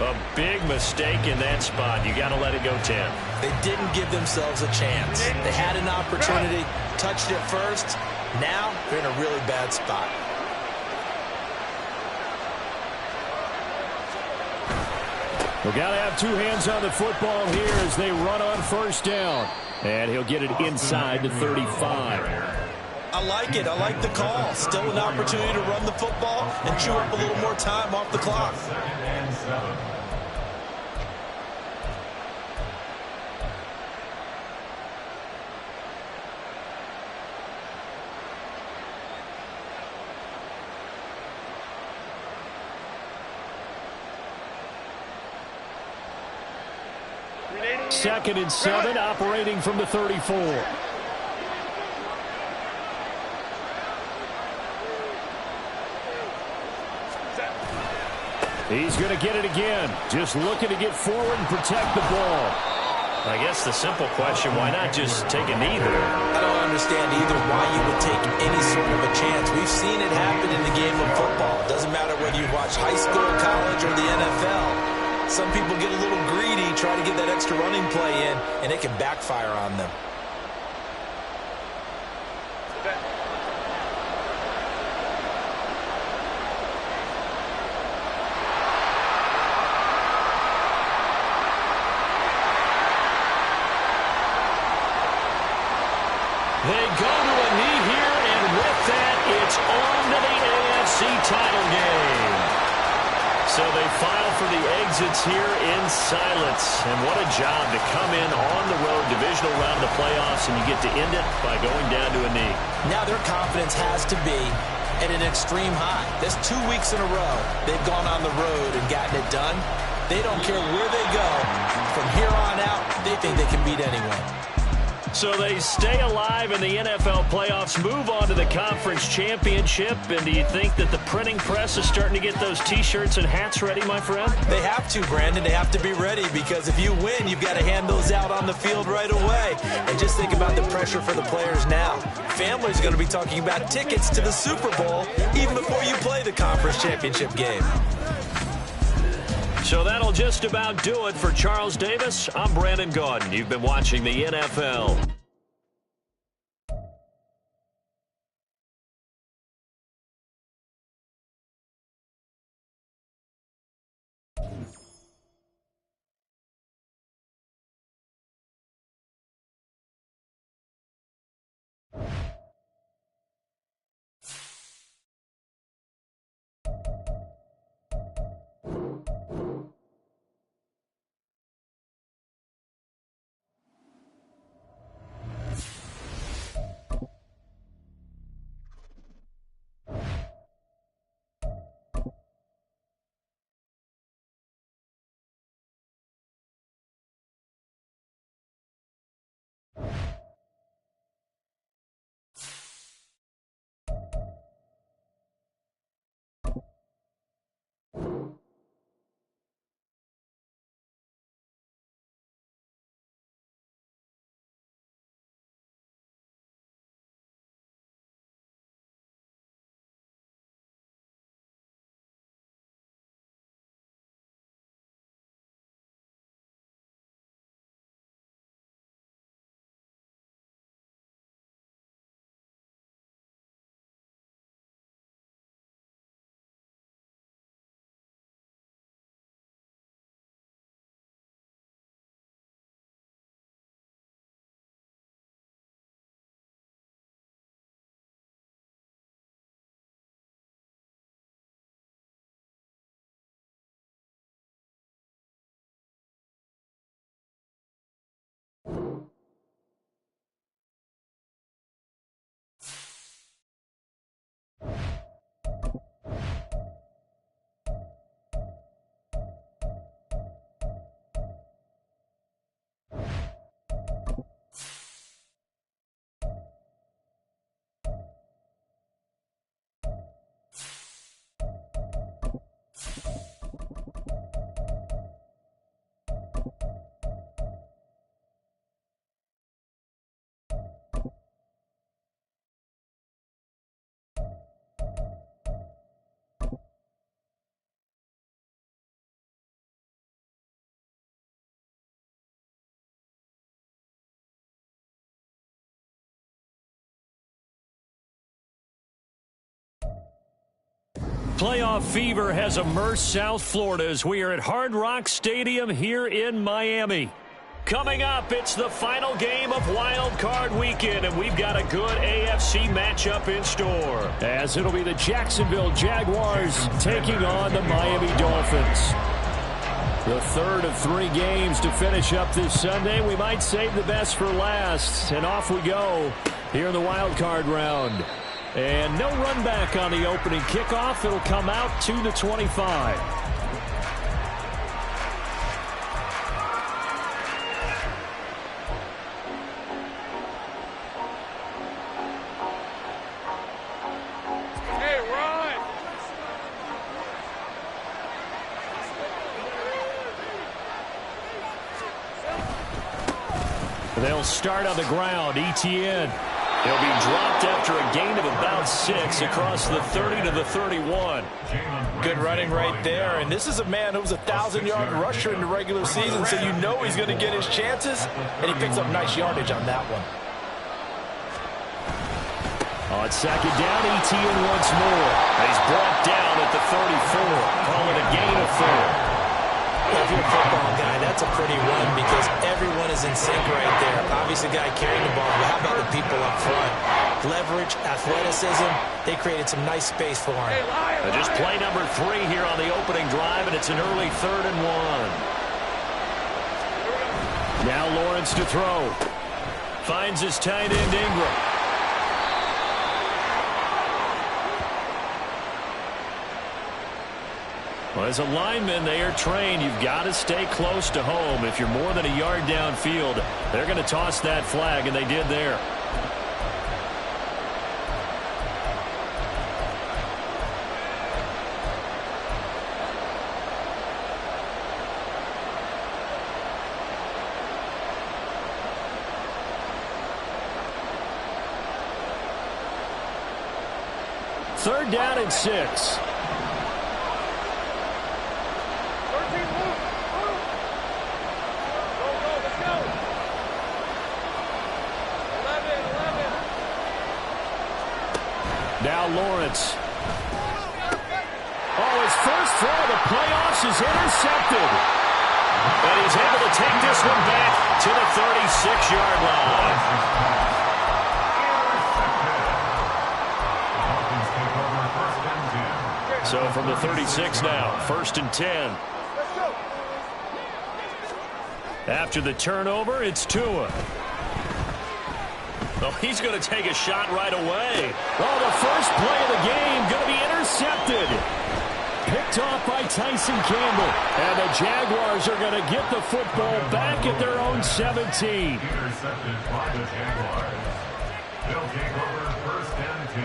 A big mistake in that spot. You got to let it go 10. They didn't give themselves a chance. They had an opportunity, touched it first. Now they're in a really bad spot. We've got to have 2 hands on the football here as they run on 1st down. And he'll get it inside the 35. I like it. I like the call. Still an opportunity to run the football and chew up a little more time off the clock. 2nd and 7. Second and 7, operating from the 34. He's going to get it again. Just looking to get forward and protect the ball. I guess the simple question, why not just take a knee there? I don't understand either why you would take any sort of a chance. We've seen it happen in the game of football. It doesn't matter whether you watch high school, college, or the NFL. Some people get a little greedy, try to get that extra running play in, and it can backfire on them. They go to a knee here, and with that, it's on to the AFC title game. So they file for the exits here in silence. And what a job to come in on the road, divisional round of the playoffs, and you get to end it by going down to a knee. Now their confidence has to be at an extreme high. That's 2 weeks in a row they've gone on the road and gotten it done. They don't care where they go. From here on out, they think they can beat anyone. So they stay alive in the NFL playoffs, move on to the conference championship. And do you think that the printing press is starting to get those T-shirts and hats ready, my friend? They have to, Brandon. They have to be ready because if you win, you've got to hand those out on the field right away. And just think about the pressure for the players now. Families going to be talking about tickets to the Super Bowl even before you play the conference championship game. So that'll just about do it for Charles Davis. I'm Brandon Gaudin. You've been watching the NFL. Playoff fever has immersed South Florida as we are at Hard Rock Stadium here in Miami. Coming up, it's the final game of Wild Card Weekend, and we've got a good AFC matchup in store. As it'll be the Jacksonville Jaguars taking on the Miami Dolphins. The third of 3 games to finish up this Sunday. We might save the best for last, and off we go here in the Wild Card round. And no run back on the opening kickoff. It'll come out to the 25. Hey, run! They'll start on the ground. Etienne. He'll be dropped after a gain of about 6 across the 30 to the 31. Good running right there. And this is a man who was a 1,000-yard rusher in the regular season, so you know he's going to get his chances. And he picks up nice yardage on that one. On second down, Etienne once more. And he's brought down at the 34. Call it a gain of 4. If you're a football guy, that's a pretty run because everyone is in sync right there. Obviously, the guy carrying the ball, but how about the people up front? Leverage, athleticism, they created some nice space for him. Just play number 3 here on the opening drive, and it's an early 3rd and 1. Now Lawrence to throw. Finds his tight end Ingram. Well, as a lineman, they are trained. You've got to stay close to home. If you're more than a yard downfield, they're going to toss that flag, and they did there. Third down and 6. Now Lawrence. Oh, his first throw of the playoffs is intercepted. And he's able to take this one back to the 36-yard line. So from the 36 now, 1st and 10. After the turnover, it's Tua. Oh, he's going to take a shot right away. Oh, the first play of the game going to be intercepted. Picked off by Tyson Campbell. And the Jaguars are going to get the football back at their own 17. Intercepted by the Jaguars. They'll take over 1st and 10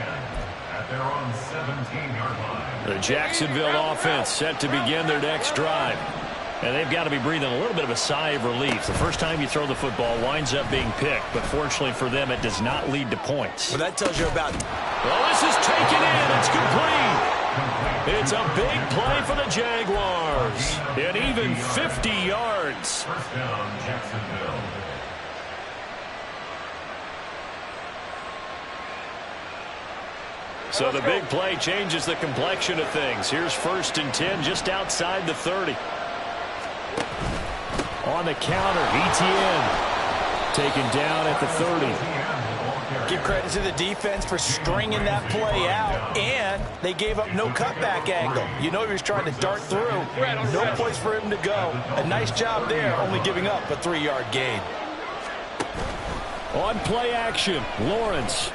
at their own 17-yard line. The Jacksonville offense set to begin their next drive. And they've got to be breathing a little bit of a sigh of relief. The first time you throw the football winds up being picked, but fortunately for them, it does not lead to points. Well, that tells you about... Well, this is taken in. It's complete. It's a big play for the Jaguars. And even 50 yards. First down, Jacksonville. So the big play changes the complexion of things. Here's 1st and 10 just outside the 30. On the counter, Etienne taken down at the 30. Give credit to the defense for stringing that play out, and they gave up no cutback angle. You know he was trying to dart through. No place for him to go. A nice job there, only giving up a 3-yard gain. On play action, Lawrence.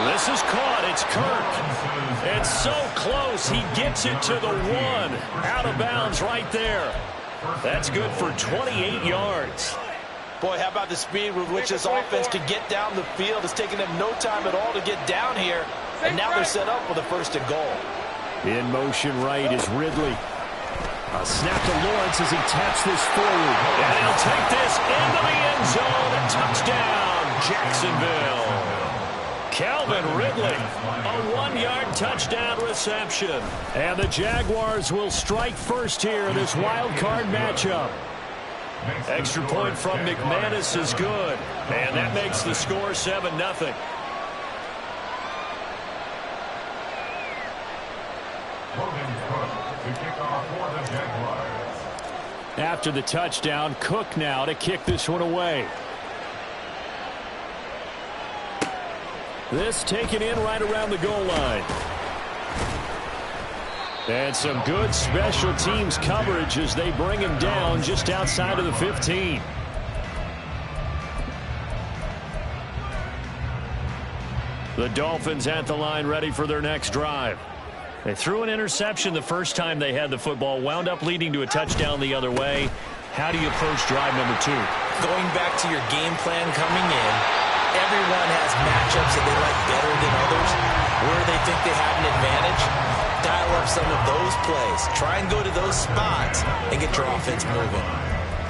This is caught. It's Kirk. It's so close. He gets it to the 1. Out of bounds right there. That's good for 28 yards. Boy, how about the speed with which this offense could get down the field? It's taken them no time at all to get down here. And now they're set up with a 1st and goal. In motion right is Ridley. A snap to Lawrence as he taps this forward. And he'll take this into the end zone. A touchdown, Jacksonville. Calvin Ridley, a 1-yard touchdown reception. And the Jaguars will strike first here in this wild card matchup. Extra point from McManus is good. And that makes the score 7-0. to kick off for the Jaguars. After the touchdown, Cook now to kick this one away. This taken in right around the goal line. And some good special teams coverage as they bring him down just outside of the 15. The Dolphins at the line ready for their next drive. They threw an interception the first time they had the football, wound up leading to a touchdown the other way. How do you approach drive number 2? Going back to your game plan coming in, everyone has matchups that they like better than others. Where they think they have an advantage, dial up some of those plays. Try and go to those spots and get your offense moving.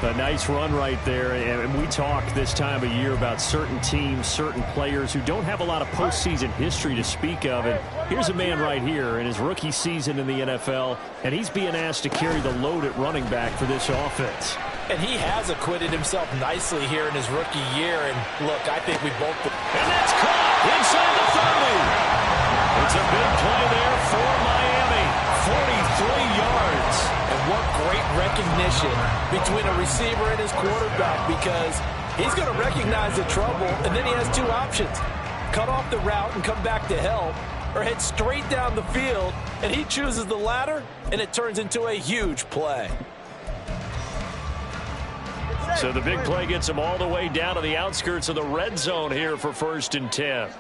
A nice run right there, and we talk this time of year about certain teams, certain players who don't have a lot of postseason history to speak of. And here's a man right here in his rookie season in the NFL, and he's being asked to carry the load at running back for this offense. And he has acquitted himself nicely here in his rookie year. And look, I think we both... And that's caught inside the 30. It's a big play there for Miami. 43 yards. And what great recognition between a receiver and his quarterback, because he's going to recognize the trouble, and then he has two options. Cut off the route and come back to help, or head straight down the field, and he chooses the latter, and it turns into a huge play. So the big play gets him all the way down to the outskirts of the red zone here for 1st and 10.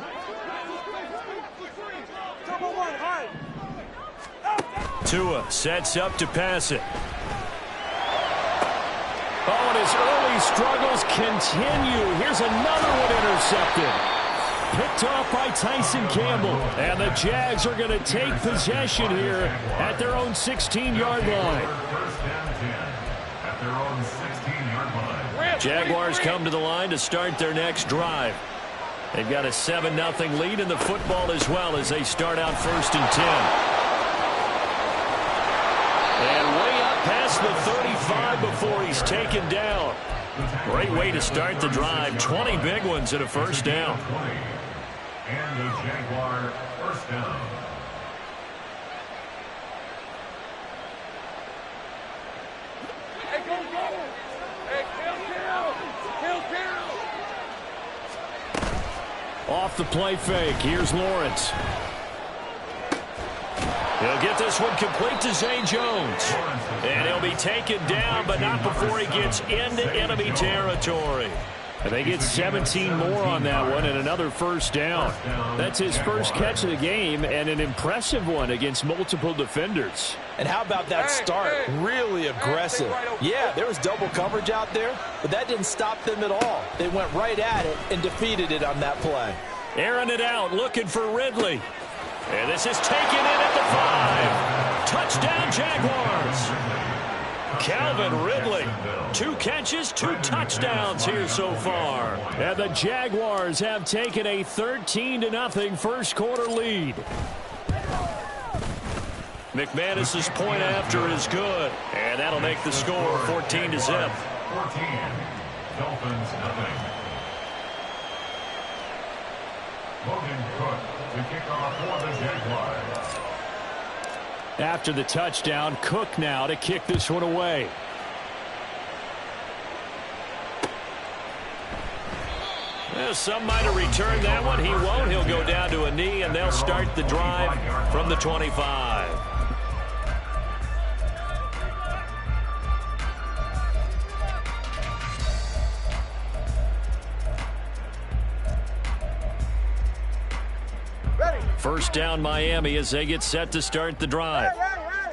Tua sets up to pass it. Oh, and his early struggles continue. Here's another one intercepted. Picked off by Tyson Campbell. And the Jags are going to take possession here at their own 16-yard line. First and 10 at their own 16-yard line. Jaguars come to the line to start their next drive. They've got a 7-0 lead in the football as well as they start out 1st and 10. And way up past the 35 before he's taken down. Great way to start the drive. 20 big ones and a first down. And a Jaguar first down. Hey, go. Hey, kill. Off the play fake. Here's Lawrence. He'll get this one complete to Zay Jones. And he'll be taken down, but not before he gets into enemy territory. And they get 17 more on that one and another first down. That's his first catch of the game and an impressive one against multiple defenders. And how about that start? Really aggressive. Yeah, there was double coverage out there, but that didn't stop them at all. They went right at it and defeated it on that play. Airing it out, looking for Ridley. And this is taken in at the 5. Touchdown, Jaguars. Calvin Ridley. 2 catches, 2 touchdowns here so far. And the Jaguars have taken a 13-0 first quarter lead. McManus's point after is good. And that'll make the score 14-0. 14. Dolphins nothing. Logan Cook to kick off for the Jaguars. After the touchdown, Cook now to kick this one away. Well, some might have returned that one. He won't. He'll go down to a knee, and they'll start the drive from the 25. First down Miami as they get set to start the drive.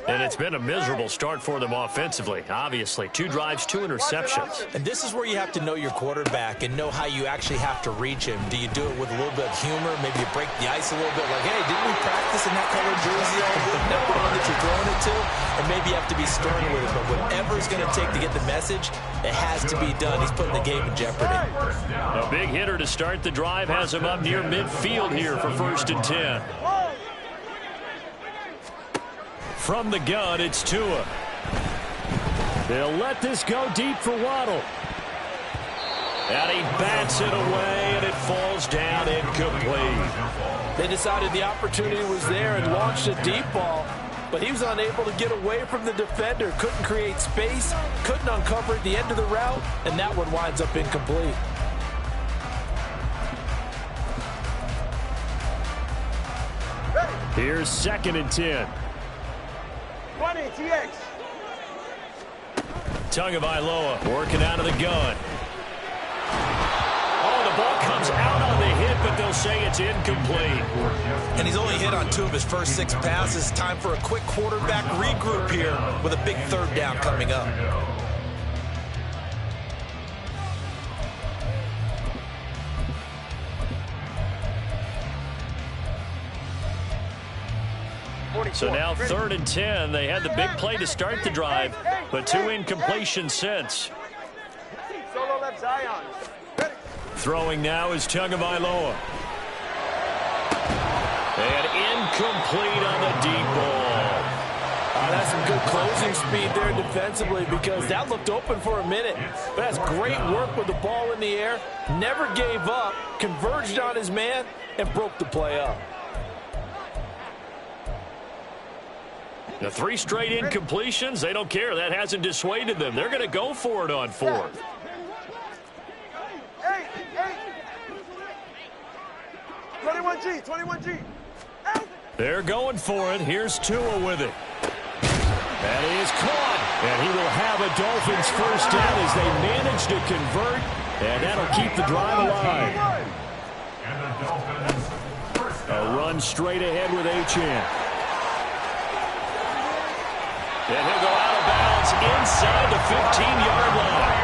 And it's been a miserable start for them offensively. Obviously, 2 drives, 2 interceptions. And this is where you have to know your quarterback and know how you actually have to reach him. Do you do it with a little bit of humor? Maybe you break the ice a little bit like, hey, didn't we practice in that colored jersey all week? Know the one that you're throwing it to? And maybe you have to be stern with it. But whatever it's going to take to get the message, it has to be done. He's putting the game in jeopardy. A big hitter to start the drive has him up near midfield here for 1st and 10. From the gun, it's Tua. They'll let this go deep for Waddle. And he bats it away, and it falls down incomplete. They decided the opportunity was there and launched a deep ball. but he was unable to get away from the defender. Couldn't create space, couldn't uncover at the end of the route, and that one winds up incomplete. Here's 2nd and 10. 20, TX. Tagovailoa working out of the gun. Oh, the ball comes out on the hit, but they'll say it's incomplete. And he's only hit on 2 of his first 6 passes. Time for a quick quarterback regroup here with a big 3rd down coming up. So now 3rd and 10. They had the big play to start the drive, but 2 incompletions since. Solo left Zion. Throwing now is Tagovailoa. And incomplete on the deep ball. That's some good closing speed there defensively, because that looked open for a minute. But that's great work with the ball in the air. Never gave up, converged on his man, and broke the play up. The 3 straight incompletions, they don't care. That hasn't dissuaded them. They're going to go for it on 4th. Hey, hey. 21G, 21G. They're going for it. Here's Tua with it. That is caught. And he will have a Dolphins first down as they manage to convert. And that'll keep the drive alive. A run straight ahead with Achane. And he'll go out of bounds inside the 15-yard line.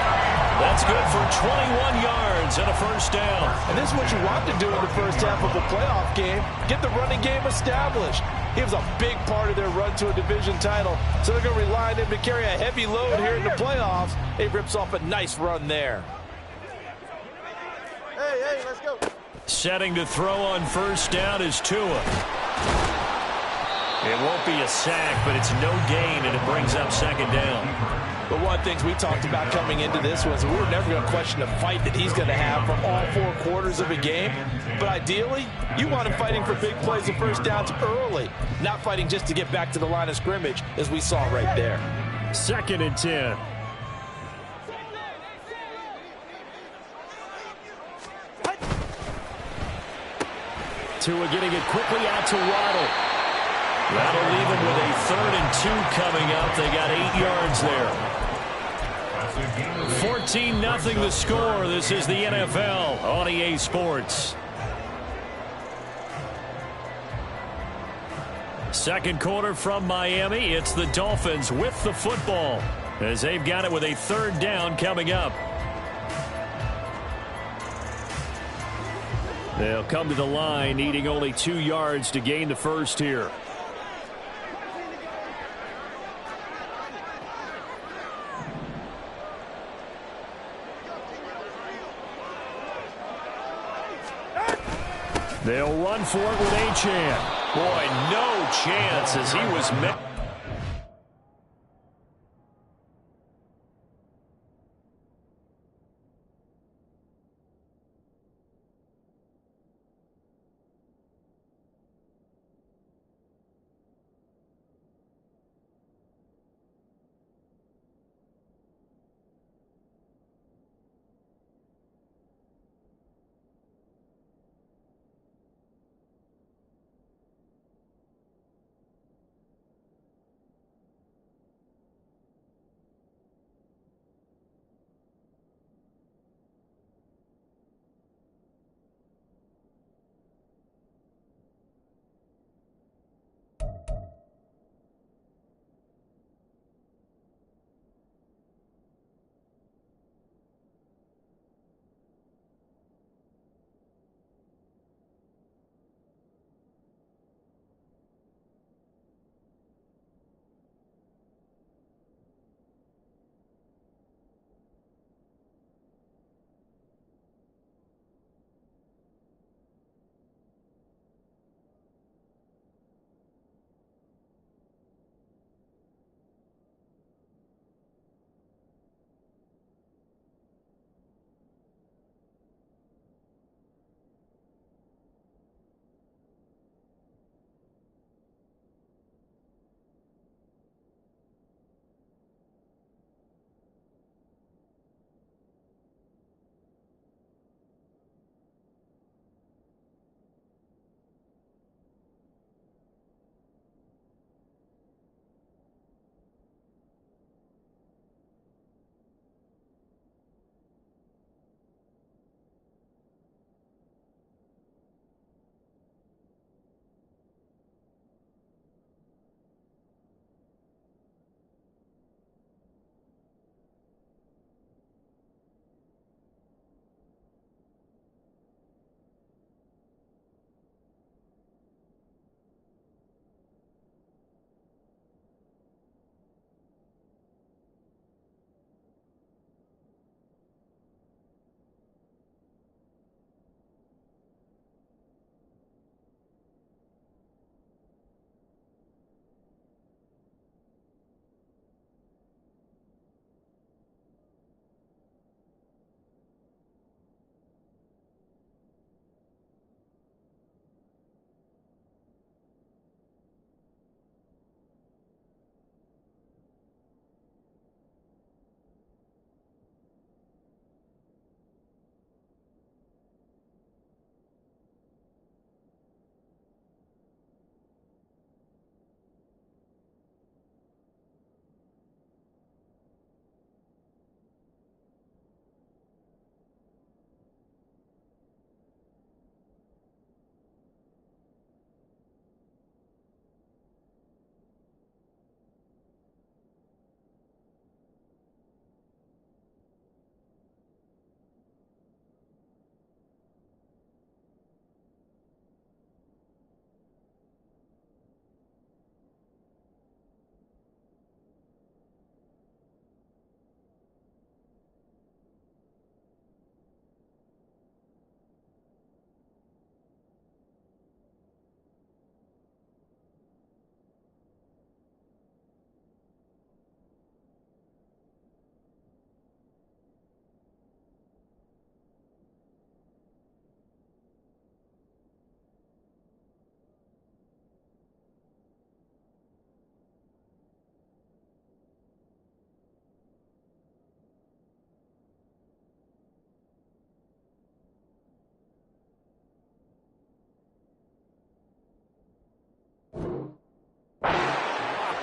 That's good for 21 yards and a first down. And this is what you want to do in the first half of a playoff game. Get the running game established. He was a big part of their run to a division title, so they're going to rely on him to carry a heavy load here in the playoffs. He rips off a nice run there. Hey, let's go. Setting to throw on first down is Tua. It won't be a sack, but it's no gain, and it brings up 2nd down. But one of the things we talked about coming into this was we were never going to question the fight that he's going to have from all 4 quarters of a game. But ideally, you want him fighting for big plays and first downs early, not fighting just to get back to the line of scrimmage, as we saw right there. 2nd and 10. Tua getting it quickly out to Waddle. That'll leave them with a 3rd and 2 coming up. They got 8 yards there. 14-0 the score. This is the NFL on EA Sports. Second quarter from Miami. It's the Dolphins with the football as they've got it with a 3rd down coming up. They'll come to the line needing only 2 yards to gain the first here. They'll run for it with Achane. Boy, no chance as he was met.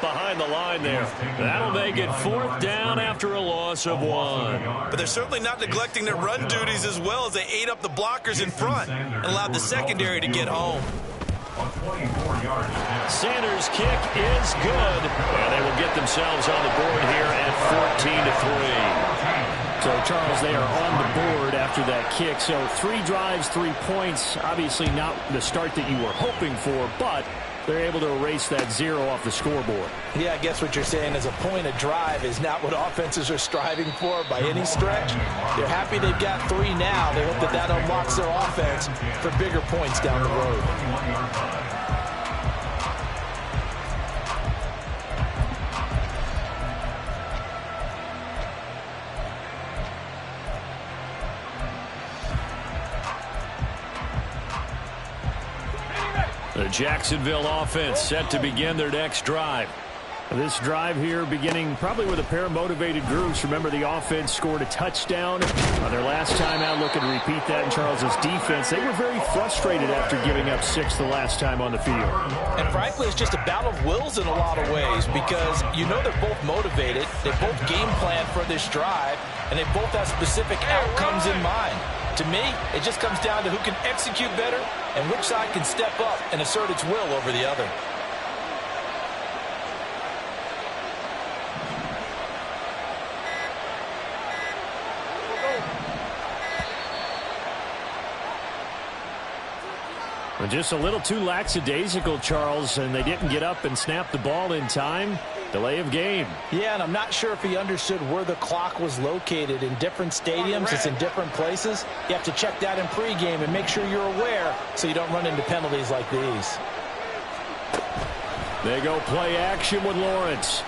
behind the line there. That'll make it 4th down after a loss of 1. But they're certainly not neglecting their run duties as well as they ate up the blockers in front and allowed the secondary to get home. Sanders' kick is good, and they will get themselves on the board here at 14-3. So, Charles, they are on the board after that kick. So 3 drives, 3 points. Obviously not the start that you were hoping for, but they're able to erase that 0 off the scoreboard. Yeah, I guess what you're saying is a point of drive is not what offenses are striving for by any stretch. They're happy they've got 3 now. They hope that that unlocks their offense for bigger points down the road. The Jacksonville offense set to begin their next drive. This drive here beginning probably with a pair of motivated groups. Remember, the offense scored a touchdown on their last time out. Looking to repeat that in Charles's defense. They were very frustrated after giving up 6 the last time on the field. And frankly, it's just a battle of wills in a lot of ways because you know they're both motivated. They both game plan for this drive, and they both have specific outcomes in mind. To me, it just comes down to who can execute better and which side can step up and assert its will over the other. Just a little too lackadaisical, Charles, and they didn't get up and snap the ball in time. Delay of game. Yeah, and I'm not sure if he understood where the clock was located. In different stadiums, it's in different places. You have to check that in pregame and make sure you're aware so you don't run into penalties like these. They go play action with Lawrence.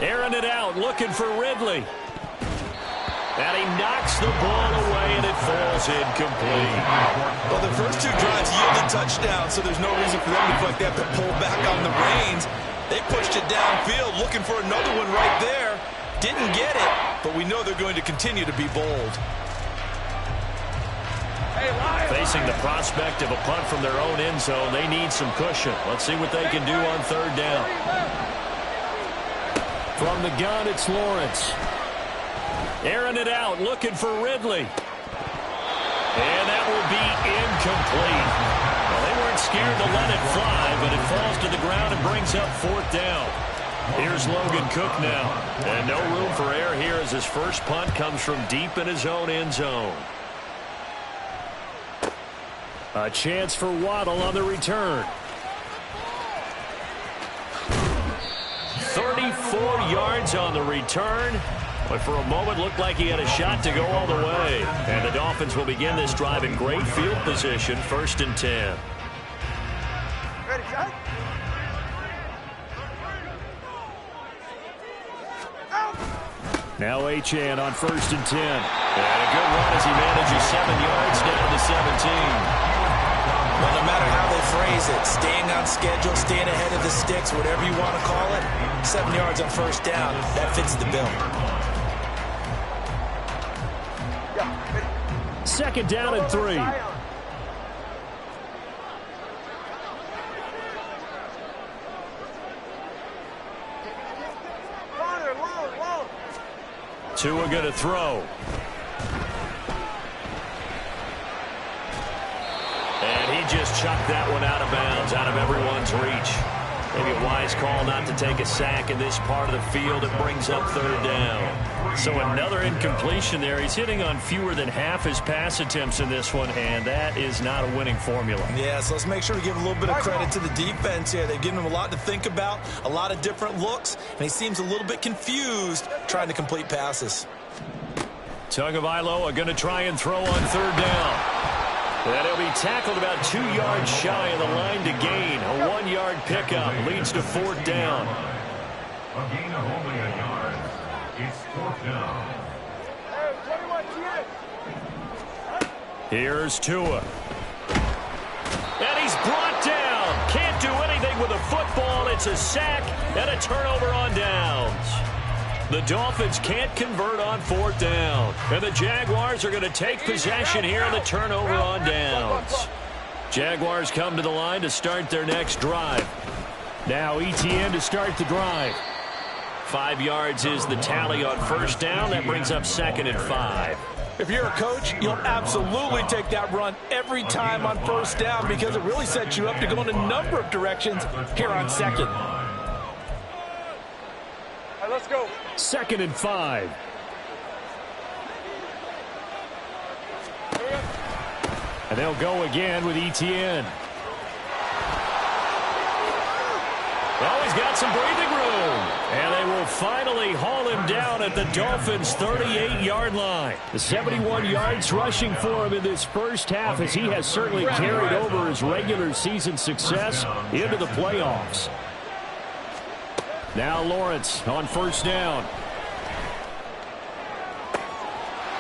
Airing it out, looking for Ridley. And he knocks the ball away, and it falls incomplete. Well, the first 2 drives yielded touchdowns, so there's no reason for them to feel like they have to pull back on the reins. They pushed it downfield, looking for another one right there. Didn't get it, but we know they're going to continue to be bold. Facing the prospect of a punt from their own end zone, they need some cushion. Let's see what they can do on 3rd down. From the gun, it's Lawrence. Airing it out, looking for Ridley. And that will be incomplete. Well, they weren't scared to let it fly, but it falls to the ground and brings up 4th down. Here's Logan Cook now. And no room for error here as his first punt comes from deep in his own end zone. A chance for Waddle on the return. 34 yards on the return. But for a moment, looked like he had a shot to go all the way. And the Dolphins will begin this drive in great field position, 1st and 10. Ready, Jack? Now Achane on 1st and 10. And a good run as he manages 7 yards down to 17. Well, no matter how they phrase it, staying on schedule, staying ahead of the sticks, whatever you want to call it, 7 yards on 1st down, that fits the bill. 2nd down and 3. Tua going to throw. And he just chucked that one out of bounds, out of everyone's reach. Maybe a wise call not to take a sack in this part of the field. It brings up 3rd down. So another incompletion there. He's hitting on fewer than half his pass attempts in this one, and that is not a winning formula. Yeah, so let's make sure we give a little bit of credit to the defense here. They've given him a lot to think about, a lot of different looks, and he seems a little bit confused trying to complete passes. Tagovailoa going to try and throw on 3rd down. And he'll be tackled about 2 yards shy of the line to gain. A 1-yard pickup leads to 4th down. A gain of only a yard. It's 4th down. Here's Tua. And he's brought down. Can't do anything with a football. It's a sack and a turnover on downs. The Dolphins can't convert on 4th down. And the Jaguars are going to take possession here on the turnover on downs. Jaguars come to the line to start their next drive. Now ETN to start the drive. 5 yards is the tally on first down. That brings up 2nd and 5. If you're a coach, you'll absolutely take that run every time on first down because it really sets you up to go in a number of directions here on 2nd. All right, let's go. 2nd and 5. And they'll go again with ETN. Oh, he's got some breathing room. And they will finally haul him down at the Dolphins' 38-yard line. The 71 yards rushing for him in this first half, as he has certainly carried over his regular season success into the playoffs. Now Lawrence on first down.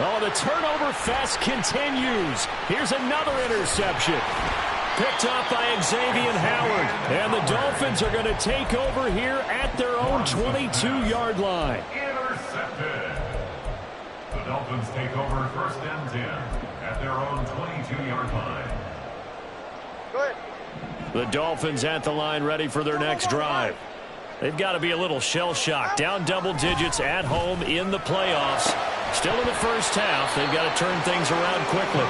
Oh, the turnover fest continues. Here's another interception. Picked off by Xavier Howard. And the Dolphins are going to take over here at their own 22-yard line. Intercepted. The Dolphins take over 1st and 10 at their own 22-yard line. Go ahead. The Dolphins at the line ready for their next drive. They've got to be a little shell-shocked. Down double digits at home in the playoffs. Still in the first half. They've got to turn things around quickly.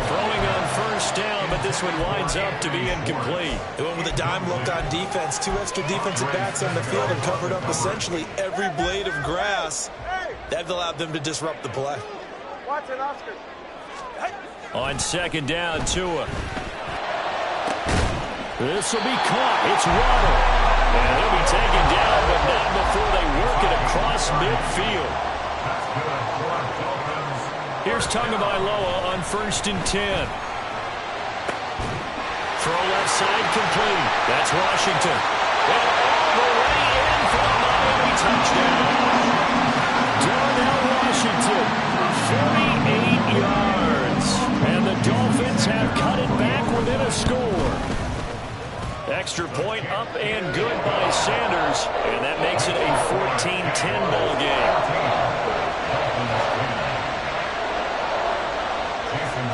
Throwing on first down, but this one winds up to be incomplete. They went with a dime look on defense. 2 extra defensive backs on the field and covered up essentially every blade of grass. That allowed them to disrupt the play. Watch it, Oscar. Hey. On 2nd down, Tua. This will be caught. It's Rell. And he'll be taken down, but not before they work it across midfield. Here's Tagovailoa on 1st and 10. Throw left side complete. That's Washington. And all the way in for the Miami touchdown. Darnell Washington, 48 yards. And the Dolphins have cut it back within a score. Extra point up and good by Sanders. And that makes it a 14-10 ball game.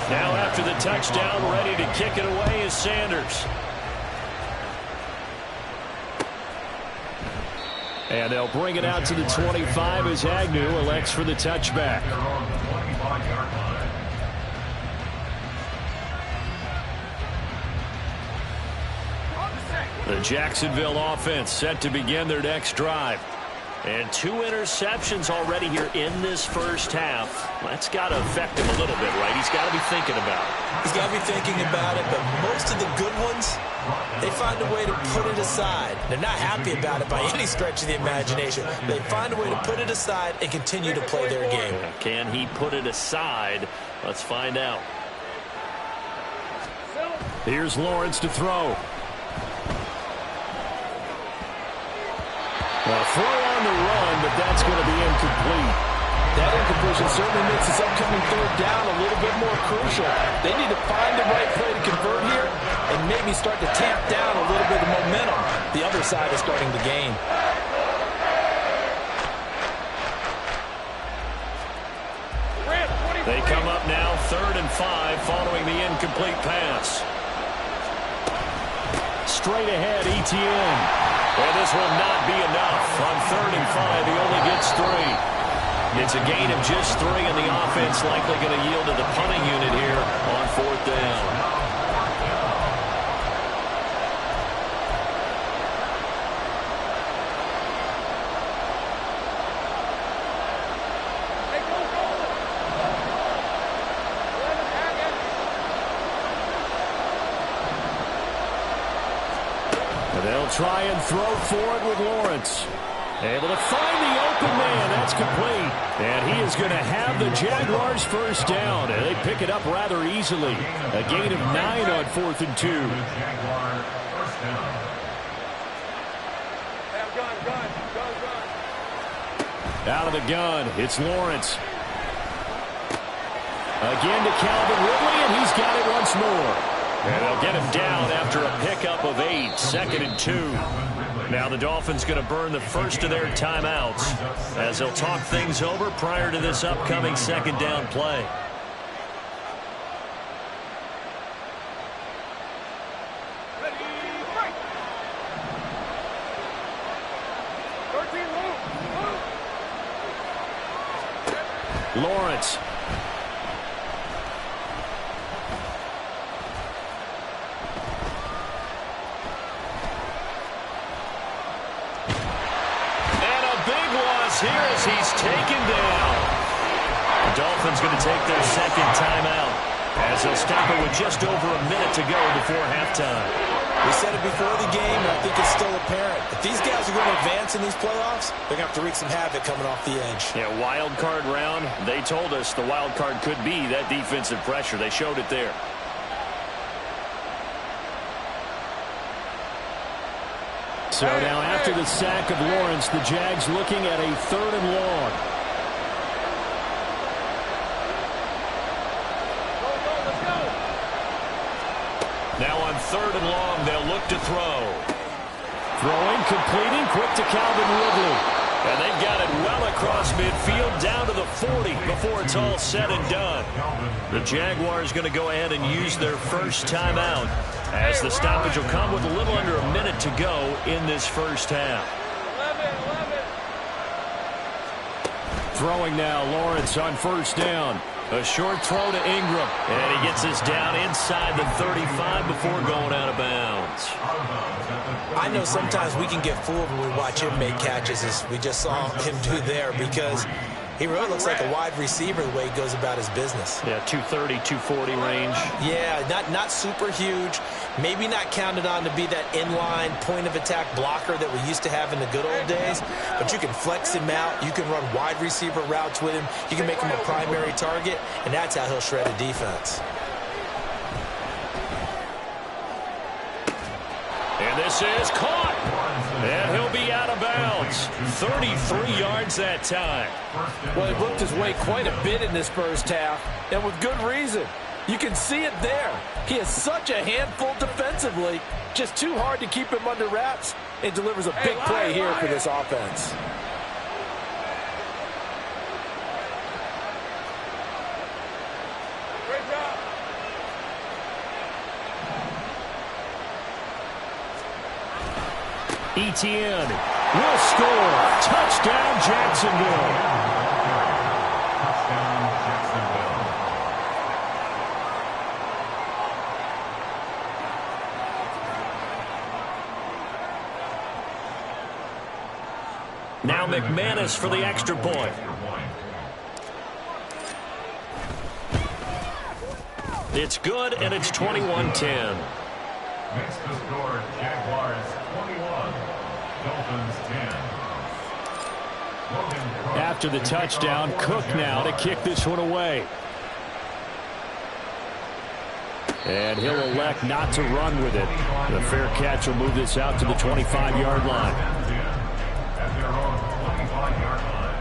Now after the touchdown, ready to kick it away is Sanders. And they'll bring it out to the 25 as Agnew elects for the touchback. The Jacksonville offense set to begin their next drive. And 2 interceptions already here in this first half. That's got to affect him a little bit, right? He's got to be thinking about it. He's got to be thinking about it, but most of the good ones, they find a way to put it aside. They're not happy about it by any stretch of the imagination. They find a way to put it aside and continue to play their game. Can he put it aside? Let's find out. Here's Lawrence to throw. A throw on the run, but that's going to be incomplete. That incompletion certainly makes this upcoming 3rd down a little bit more crucial. They need to find the right play to convert here and maybe start to tamp down a little bit of momentum. The other side is starting to gain. They come up now 3rd and 5 following the incomplete pass. Straight ahead, ETN. And this will not be enough. On 3rd and 5, he only gets 3. It's a gain of just 3, and the offense likely going to yield to the punting unit here on 4th down. They'll try and throw forward with Lawrence. Able to find the open man. That's complete. And he is going to have the Jaguars first down. And they pick it up rather easily. A gain of 9 on 4th and 2. Out of the gun, it's Lawrence. Again to Calvin Ridley, and he's got it once more. And they'll get him down after a pickup of 8, 2nd and 2. Now the Dolphins going to burn the first of their timeouts as they'll talk things over prior to this upcoming 2nd down play. Lawrence. And a big loss here as he's taken down. The Dolphins going to take their second timeout as they'll stop it with just over a minute to go before halftime. We said it before the game, and I think it's still apparent. If these guys are going to advance in these playoffs, they're going to have to wreak some havoc coming off the edge. Yeah, wild card round. They told us the wild card could be that defensive pressure. They showed it there. So now after the sack of Lawrence, the Jags looking at a 3rd and long. Now on 3rd and long, they'll look to throw. Throwing, completing, quick to Calvin Ridley. And they've got it well across midfield, down to the 40 before it's all said and done. The Jaguars going to go ahead and use their first timeout, as the stoppage will come with a little under a minute to go in this first half. 11. Throwing now, Lawrence on 1st down. A short throw to Ingram, and he gets us down inside the 35 before going out of bounds. I know sometimes we can get fooled when we watch him make catches, as we just saw him do there, because he really looks like a wide receiver the way he goes about his business. Yeah, 230, 240 range. Yeah, not super huge. Maybe not counted on to be that inline point-of-attack blocker that we used to have in the good old days, but you can flex him out. You can run wide receiver routes with him. You can make him a primary target, and that's how he'll shred a defense. And this is caught. And he'll be out of bounds. 33 yards that time. Well, he worked his way quite a bit in this first half, and with good reason. You can see it there. He is such a handful defensively. Just too hard to keep him under wraps, and delivers a big play here for this offense. Great job. Etienne will score. Touchdown, Jacksonville. Now McManus for the extra point. It's good, and it's 21-10. Makes the score Jaguars 21, Dolphins 10. After the touchdown, Cook now to kick this one away. And he'll elect not to run with it. The fair catch will move this out to the 25-yard line. At their own 25-yard line.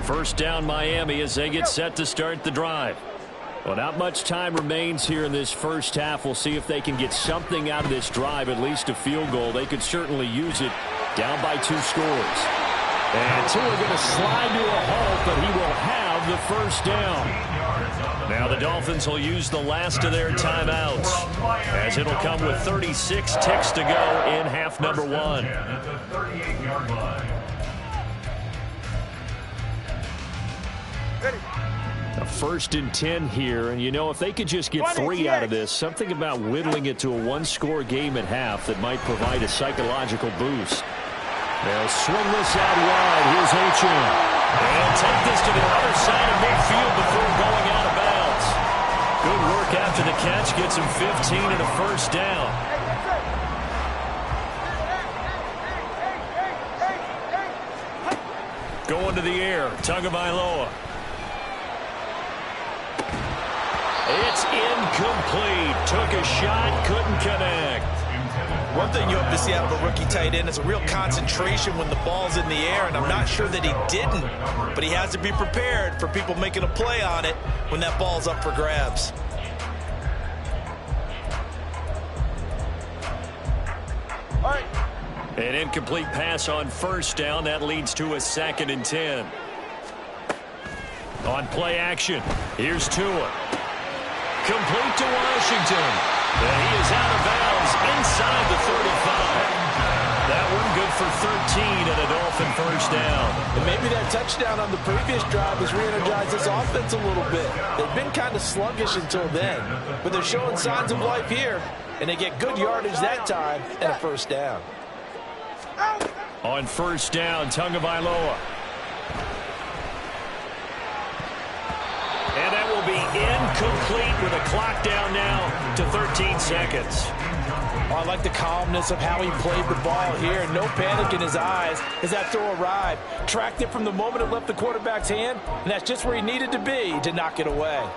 First down, Miami, as they get set to start the drive. Well, not much time remains here in this first half. We'll see if they can get something out of this drive, at least a field goal. They could certainly use it, down by 2 scores. And Tua going to slide to a halt, but he will have the first down. Now the Dolphins will use the last of their timeouts, as it'll come with 36 ticks to go in half number 1. At the 38-yard line. A 1st and 10 here, and you know, if they could just get 3 out of this, something about whittling it to a 1-score game at half that might provide a psychological boost. They'll swing this out wide. Here's H.M. They'll take this to the other side of midfield before going out of bounds. Good work after the catch. Gets him 15 and a first down. Going to the air. Tagovailoa. It's incomplete. Took a shot, couldn't connect. One thing you hope to see out of a rookie tight end is a real concentration when the ball's in the air, and I'm not sure that he didn't, but he has to be prepared for people making a play on it when that ball's up for grabs. All right. An incomplete pass on first down. That leads to a 2nd and 10. On play action, here's Tua. Complete to Washington. And he is out of bounds inside the 35. That one good for 13 and a Dolphin first down. And maybe that touchdown on the previous drive has re-energized this offense a little bit. They've been kind of sluggish until then, but they're showing signs of life here, and they get good yardage that time and a first down. On first down, Tagovailoa. And that will be incomplete with a clock down now to 13 seconds. Oh, I like the calmness of how he played the ball here. No panic in his eyes as that throw arrived. Tracked it from the moment it left the quarterback's hand, and that's just where he needed to be to knock it away.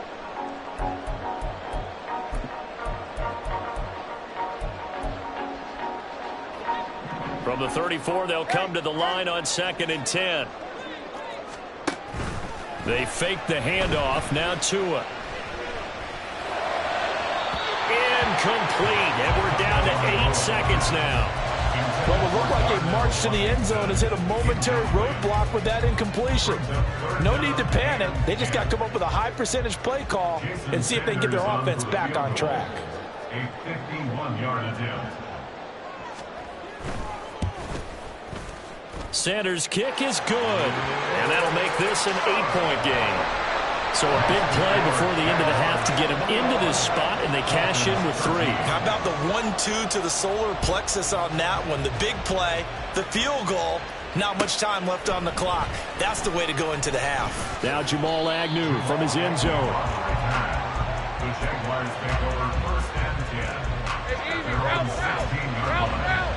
From the 34, they'll come to the line on 2nd and 10. They fake the handoff. Now Tua. Incomplete, and we're down to 8 seconds now. Well, it looked like a march to the end zone has hit a momentary roadblock with that incompletion. No need to panic. They just got to come up with a high percentage play call and see if they can get their offense back on track. A 51-yard attempt. Sanders' kick is good, and that'll make this an 8-point game. So a big play before the end of the half to get him into this spot, and they cash in with 3. How about the 1-2 to the solar plexus on that one? The big play, the field goal, not much time left on the clock. That's the way to go into the half. Now Jamal Agnew from his end zone. The Jaguars take over 1st and 10. At their own 16-yard line.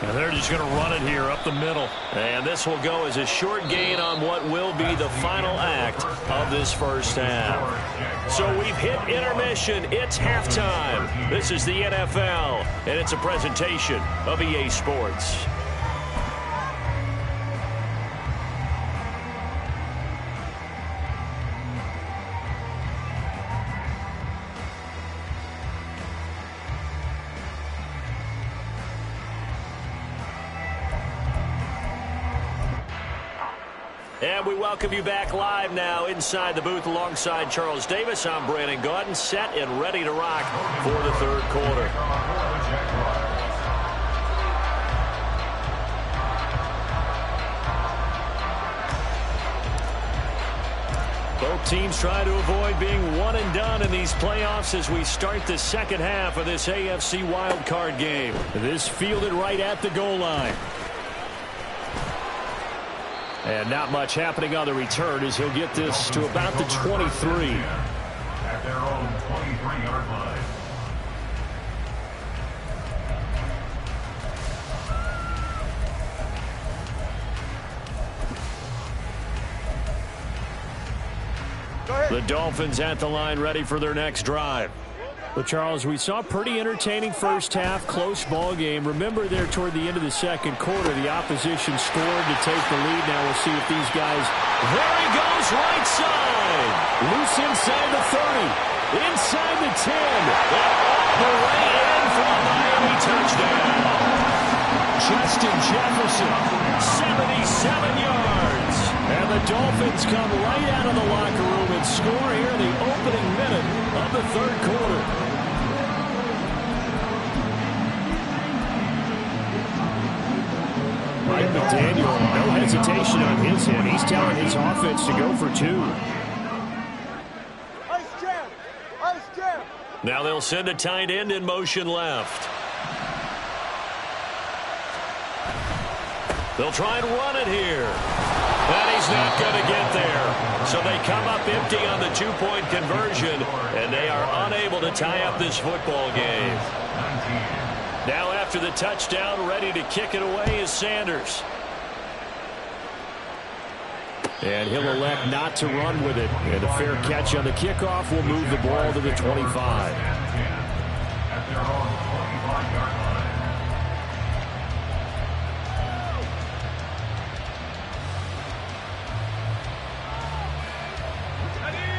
And they're just going to run it here up the middle. And this will go as a short gain on what will be the final act of this first half. So we've hit intermission. It's halftime. This is the NFL, and it's a presentation of EA Sports. And we welcome you back live now inside the booth alongside Charles Davis. I'm Brandon Gaudin, set and ready to rock for the third quarter. Both teams try to avoid being one and done in these playoffs as we start the second half of this AFC wildcard game. This fielded right at the goal line. And not much happening on the return as he'll get this to about the 23. At their own 23-yard line. The Dolphins at the line ready for their next drive. Well, Charles, we saw a pretty entertaining first half, close ball game. Remember there toward the end of the second quarter, the opposition scored to take the lead. Now we'll see if these guys... There he goes, right side. Loose inside the 30. Inside the 10. And all the way in for a Miami touchdown. Justin Jefferson, 77 yards. And the Dolphins come right out of the locker room and score here in the opening minute of the third quarter. Mike McDaniel, no hesitation on his end. He's telling his offense to go for 2. Ice jam! Ice jam! Now they'll send a tight end in motion left. They'll try and run it here. And he's not going to get there. So they come up empty on the 2-point conversion, and they are unable to tie up this football game. Now after the touchdown, ready to kick it away is Sanders. And he'll elect not to run with it. And a fair catch on the kickoff will move the ball to the 25. At their own 25-yard line.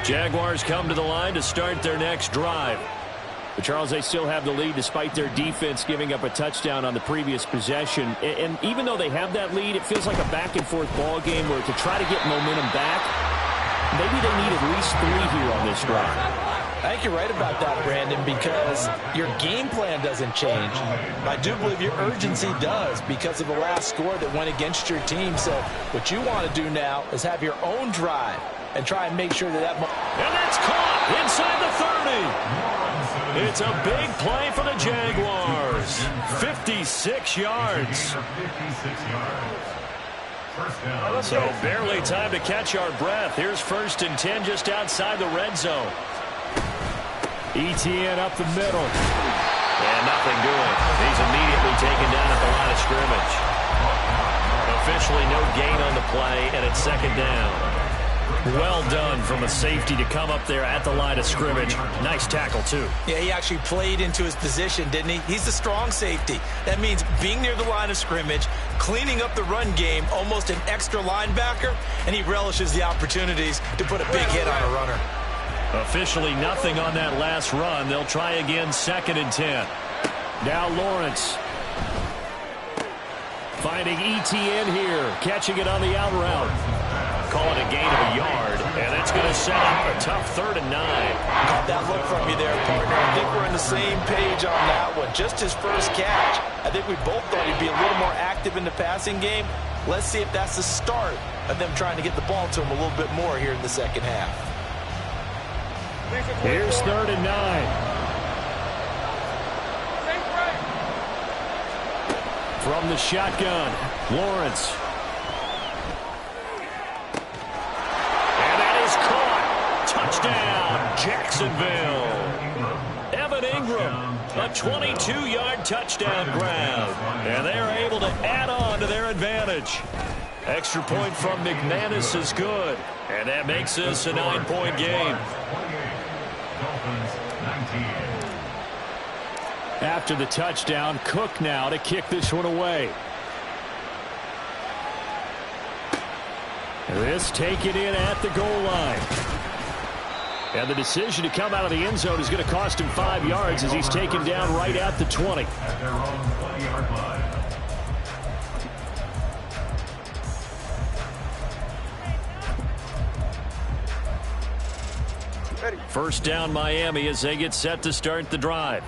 Jaguars come to the line to start their next drive. But Charles, they still have the lead despite their defense giving up a touchdown on the previous possession. And even though they have that lead, it feels like a back-and-forth ball game where to try to get momentum back, maybe they need at least 3 here on this drive. I think you're right about that, Brandon, because your game plan doesn't change. I do believe your urgency does because of the last score that went against your team. So what you want to do now is have your own drive and try and make sure that And that's caught inside the 30. It's a big play for the Jaguars. 56 yards. So barely time to catch our breath. Here's 1st and 10 just outside the red zone. ETN up the middle. And nothing doing. He's immediately taken down at the line of scrimmage. Officially no gain on the play, and it's 2nd down. Well done from a safety to come up there at the line of scrimmage. Nice tackle, too. Yeah, he actually played into his position, didn't he? He's the strong safety. That means being near the line of scrimmage, cleaning up the run game, almost an extra linebacker, and he relishes the opportunities to put a big hit on a runner. Officially nothing on that last run. They'll try again 2nd and 10. Now Lawrence. Finding ETN here. Catching it on the out route. Call it a gain of a yard, and that's going to set up a tough 3rd and 9. Got that look from you there, partner. I think we're on the same page on that one. Just his first catch. I think we both thought he'd be a little more active in the passing game. Let's see if that's the start of them trying to get the ball to him a little bit more here in the second half. Here's 3rd and 9. From the shotgun, Lawrence. Touchdown, Jacksonville. Evan Ingram, a 22-yard touchdown grab. And they're able to add on to their advantage. Extra point from McManus is good. And that makes this a 9-point game. After the touchdown, Cook now to kick this one away. This taken in at the goal line. And the decision to come out of the end zone is going to cost him 5 yards as he's taken down right at the 20. At their own 20-yard line. First down Miami as they get set to start the drive.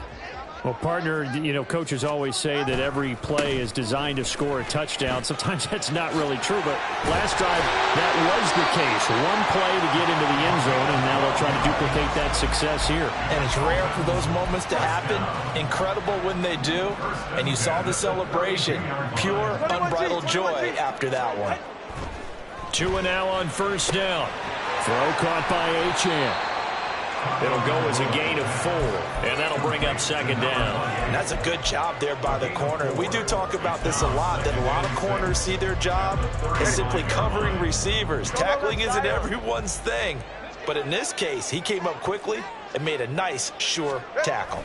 Well, partner, you know, coaches always say that every play is designed to score a touchdown. Sometimes that's not really true, but last drive, that was the case. One play to get into the end zone, and now they'll try to duplicate that success here. And it's rare for those moments to happen. Incredible when they do. And you saw the celebration. Pure, unbridled joy after that one. 2 and now on 1st down. Throw caught by Achane. It'll go as a gain of 4, and that'll bring up 2nd down. And that's a good job there by the corner. We do talk about this a lot, that a lot of corners see their job as simply covering receivers. Tackling isn't everyone's thing. But in this case, he came up quickly and made a nice, sure tackle.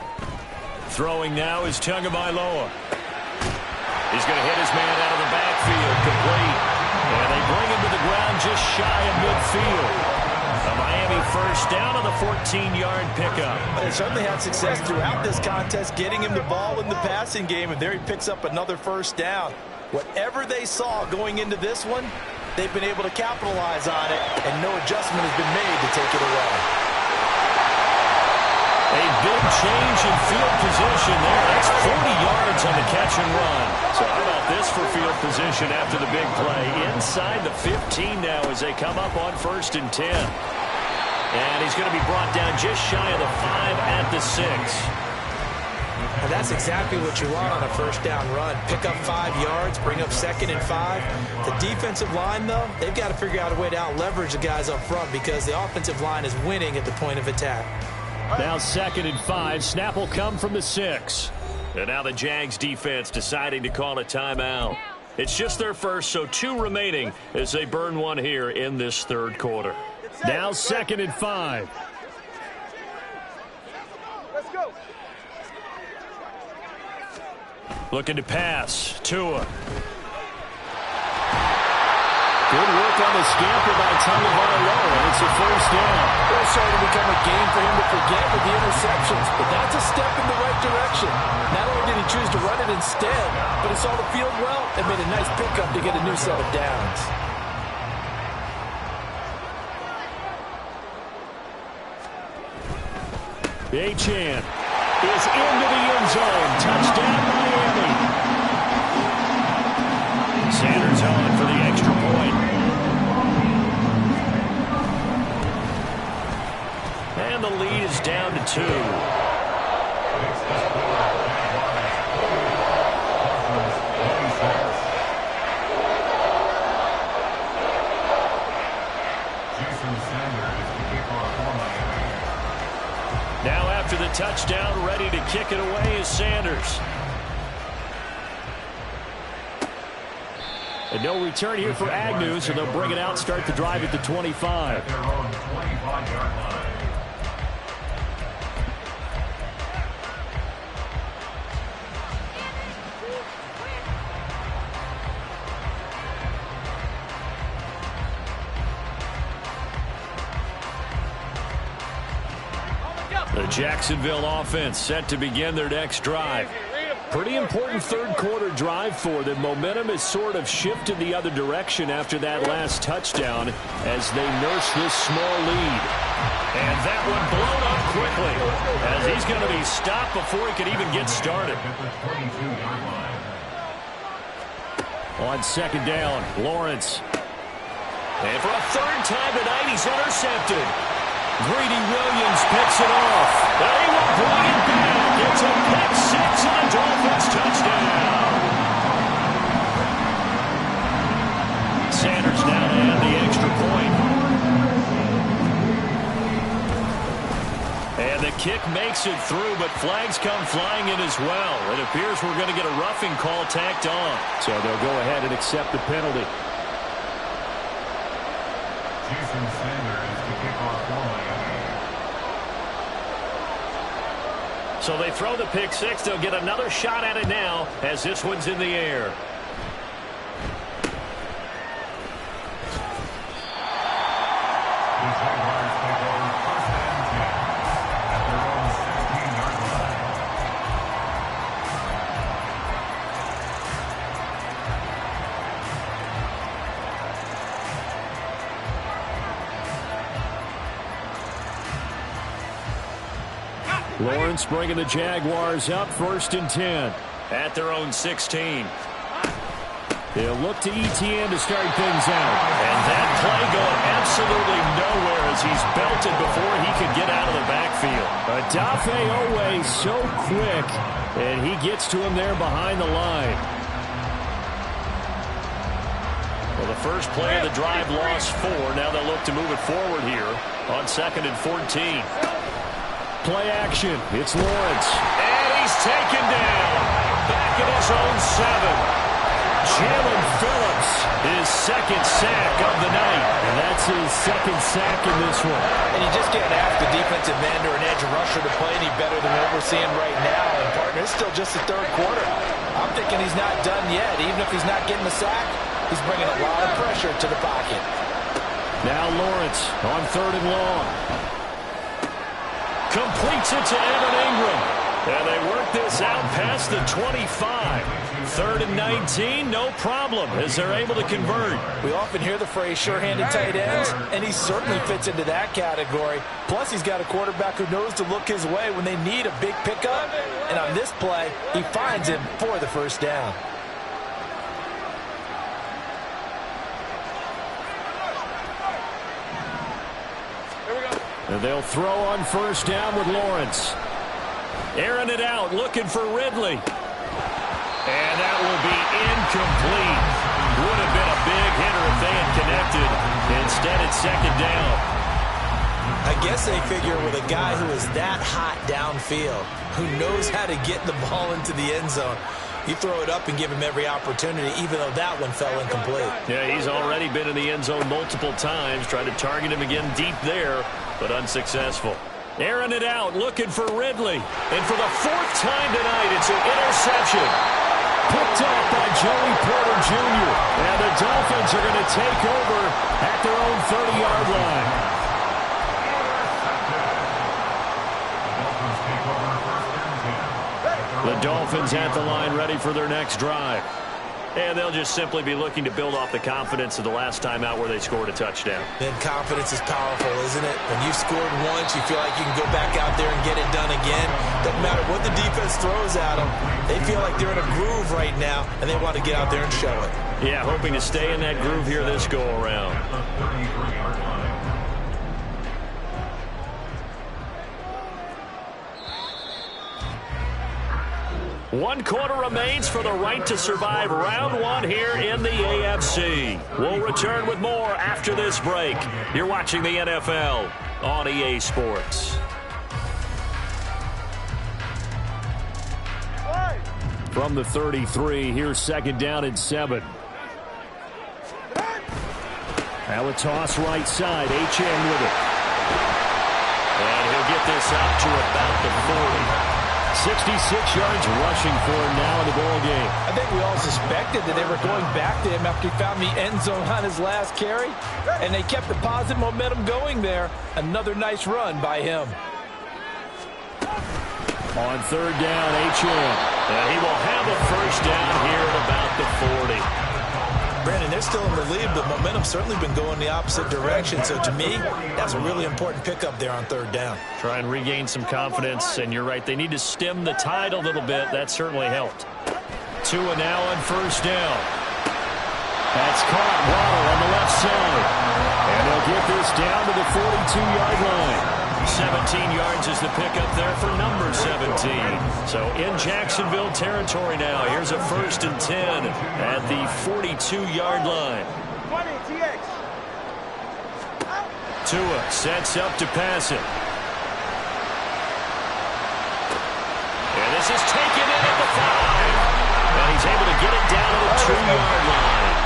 Throwing now is Tagovailoa. He's going to hit his man out of the backfield, complete. And they bring him to the ground just shy of midfield. A Miami 1st down on the 14-yard pickup. They certainly had success throughout this contest getting him the ball in the passing game, and there he picks up another 1st down. Whatever they saw going into this one, they've been able to capitalize on it, and no adjustment has been made to take it away. A big change in field position there. That's 40 yards on the catch and run. So how about this for field position after the big play? Inside the 15 now as they come up on 1st and 10. And he's going to be brought down just shy of the 5 at the 6. And that's exactly what you want on a 1st down run. Pick up 5 yards, bring up 2nd and 5. The defensive line, though, they've got to figure out a way to out-leverage the guys up front because the offensive line is winning at the point of attack. Now 2nd and 5. Snap will come from the 6. And now the Jags defense deciding to call a timeout. It's just their first, so 2 remaining as they burn one here in this 3rd quarter. Now 2nd and 5. Let's go. Looking to pass. Tua. Good work on the scamper by Tagovailoa, and it's a first down. It's starting to become a game for him to forget with the interceptions, but that's a step in the right direction. Not only did he choose to run it instead, but he saw the field well and made a nice pickup to get a new set of downs. Achane is into the end zone. Touchdown, Miami. Sanders on for the extra point. And the lead is down to 2. Now after the touchdown, ready to kick it away is Sanders. And no return here for Agnew, so they'll bring it out, start the drive at the 25. At their own 25-yard line. The Jacksonville offense set to begin their next drive. Pretty important third quarter drive for them. Momentum has sort of shifted the other direction after that last touchdown as they nurse this small lead. And that one blown up quickly as he's going to be stopped before he could even get started. On second down, Lawrence. And for a third time tonight, he's intercepted. Greedy Williams picks it off. They will bring it back. It's a pick six and a Dolphins touchdown. Sanders now to add the extra point. And the kick makes it through, but flags come flying in as well. It appears we're going to get a roughing call tacked on. So they'll go ahead and accept the penalty. Jason Sanders to kick off for Miami. So they throw the pick six. They'll get another shot at it now as this one's in the air. The Jaguars take over first and 10 at their own 16-yard line. Lawrence bringing the Jaguars up, 1st and 10. At their own 16. They'll look to ETN to start things out. And that play going absolutely nowhere as he's belted before he could get out of the backfield. Odafe Owe so quick, and he gets to him there behind the line. Well, the first play of the drive lost 4. Now they'll look to move it forward here on 2nd and 14. Play action. It's Lawrence. And he's taken down. Back at his own 7. Jalen Phillips, his second sack of the night. And that's his second sack in this one. And you just can't ask the defensive end or an edge rusher to play any better than what we're seeing right now. And partner, it's still just the third quarter. I'm thinking he's not done yet. Even if he's not getting the sack, he's bringing a lot of pressure to the pocket. Now Lawrence on 3rd and long. Completes it to Evan Ingram. And they work this out past the 25. 3rd and 19, no problem, as they're able to convert. We often hear the phrase sure-handed tight ends, and he certainly fits into that category. Plus, he's got a quarterback who knows to look his way when they need a big pickup. And on this play, he finds him for the first down. And they'll throw on 1st down with Lawrence. Airing it out, looking for Ridley. And that will be incomplete. Would have been a big hitter if they had connected. Instead, it's 2nd down. I guess they figure with a guy who is that hot downfield, who knows how to get the ball into the end zone, you throw it up and give him every opportunity, even though that one fell incomplete. Yeah, he's already been in the end zone multiple times. Tried to target him again deep there, but unsuccessful. Airing it out, looking for Ridley. And for the 4th time tonight, it's an interception. picked up by Joey Porter Jr. And the Dolphins are going to take over at their own 30-yard line. The Dolphins at the line ready for their next drive. And they'll just simply be looking to build off the confidence of the last time out where they scored a touchdown. And confidence is powerful, isn't it? When you've scored once, you feel like you can go back out there and get it done again. Doesn't matter what the defense throws at them. They feel like they're in a groove right now, and they want to get out there and show it. Yeah, hoping to stay in that groove here this go-around. One quarter remains for the right to survive round one here in the AFC. We'll return with more after this break. You're watching the NFL on EA Sports. From the 33, here's second down and 7. Now a toss right side, HN with it. And he'll get this out to about the 40. 66 yards rushing for him now in the ball game. I think we all suspected that they were going back to him after he found the end zone on his last carry, and they kept the positive momentum going there. Another nice run by him. On third down, HN. And he will have a first down here at about the 40. Brandon, they're still in the lead, but momentum's certainly been going the opposite direction. So to me, that's a really important pickup there on third down. Try and regain some confidence, and you're right. They need to stem the tide a little bit. That certainly helped. Tua now on first down. That's caught. Waddle on the left side. And they'll get this down to the 42-yard line. 17 yards is the pickup there for number 17. So in Jacksonville territory now. Here's a first and 10 at the 42-yard line. 20, TX. Tua sets up to pass it. And this is taken in at the 5. And he's able to get it down to the 2-yard line.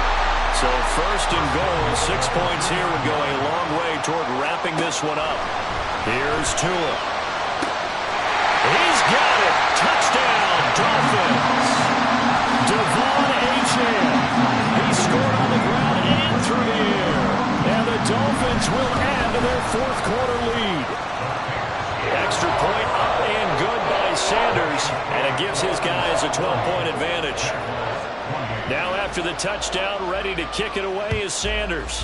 So first and goal, 6 points here would go a long way toward wrapping this one up. Here's Tua. He's got it. Touchdown, Dolphins. Devon Achane. He scored on the ground and through the air. And the Dolphins will add to their fourth quarter lead. Extra point up and good by Sanders. And it gives his guys a 12-point advantage. Now after the touchdown, ready to kick it away is Sanders.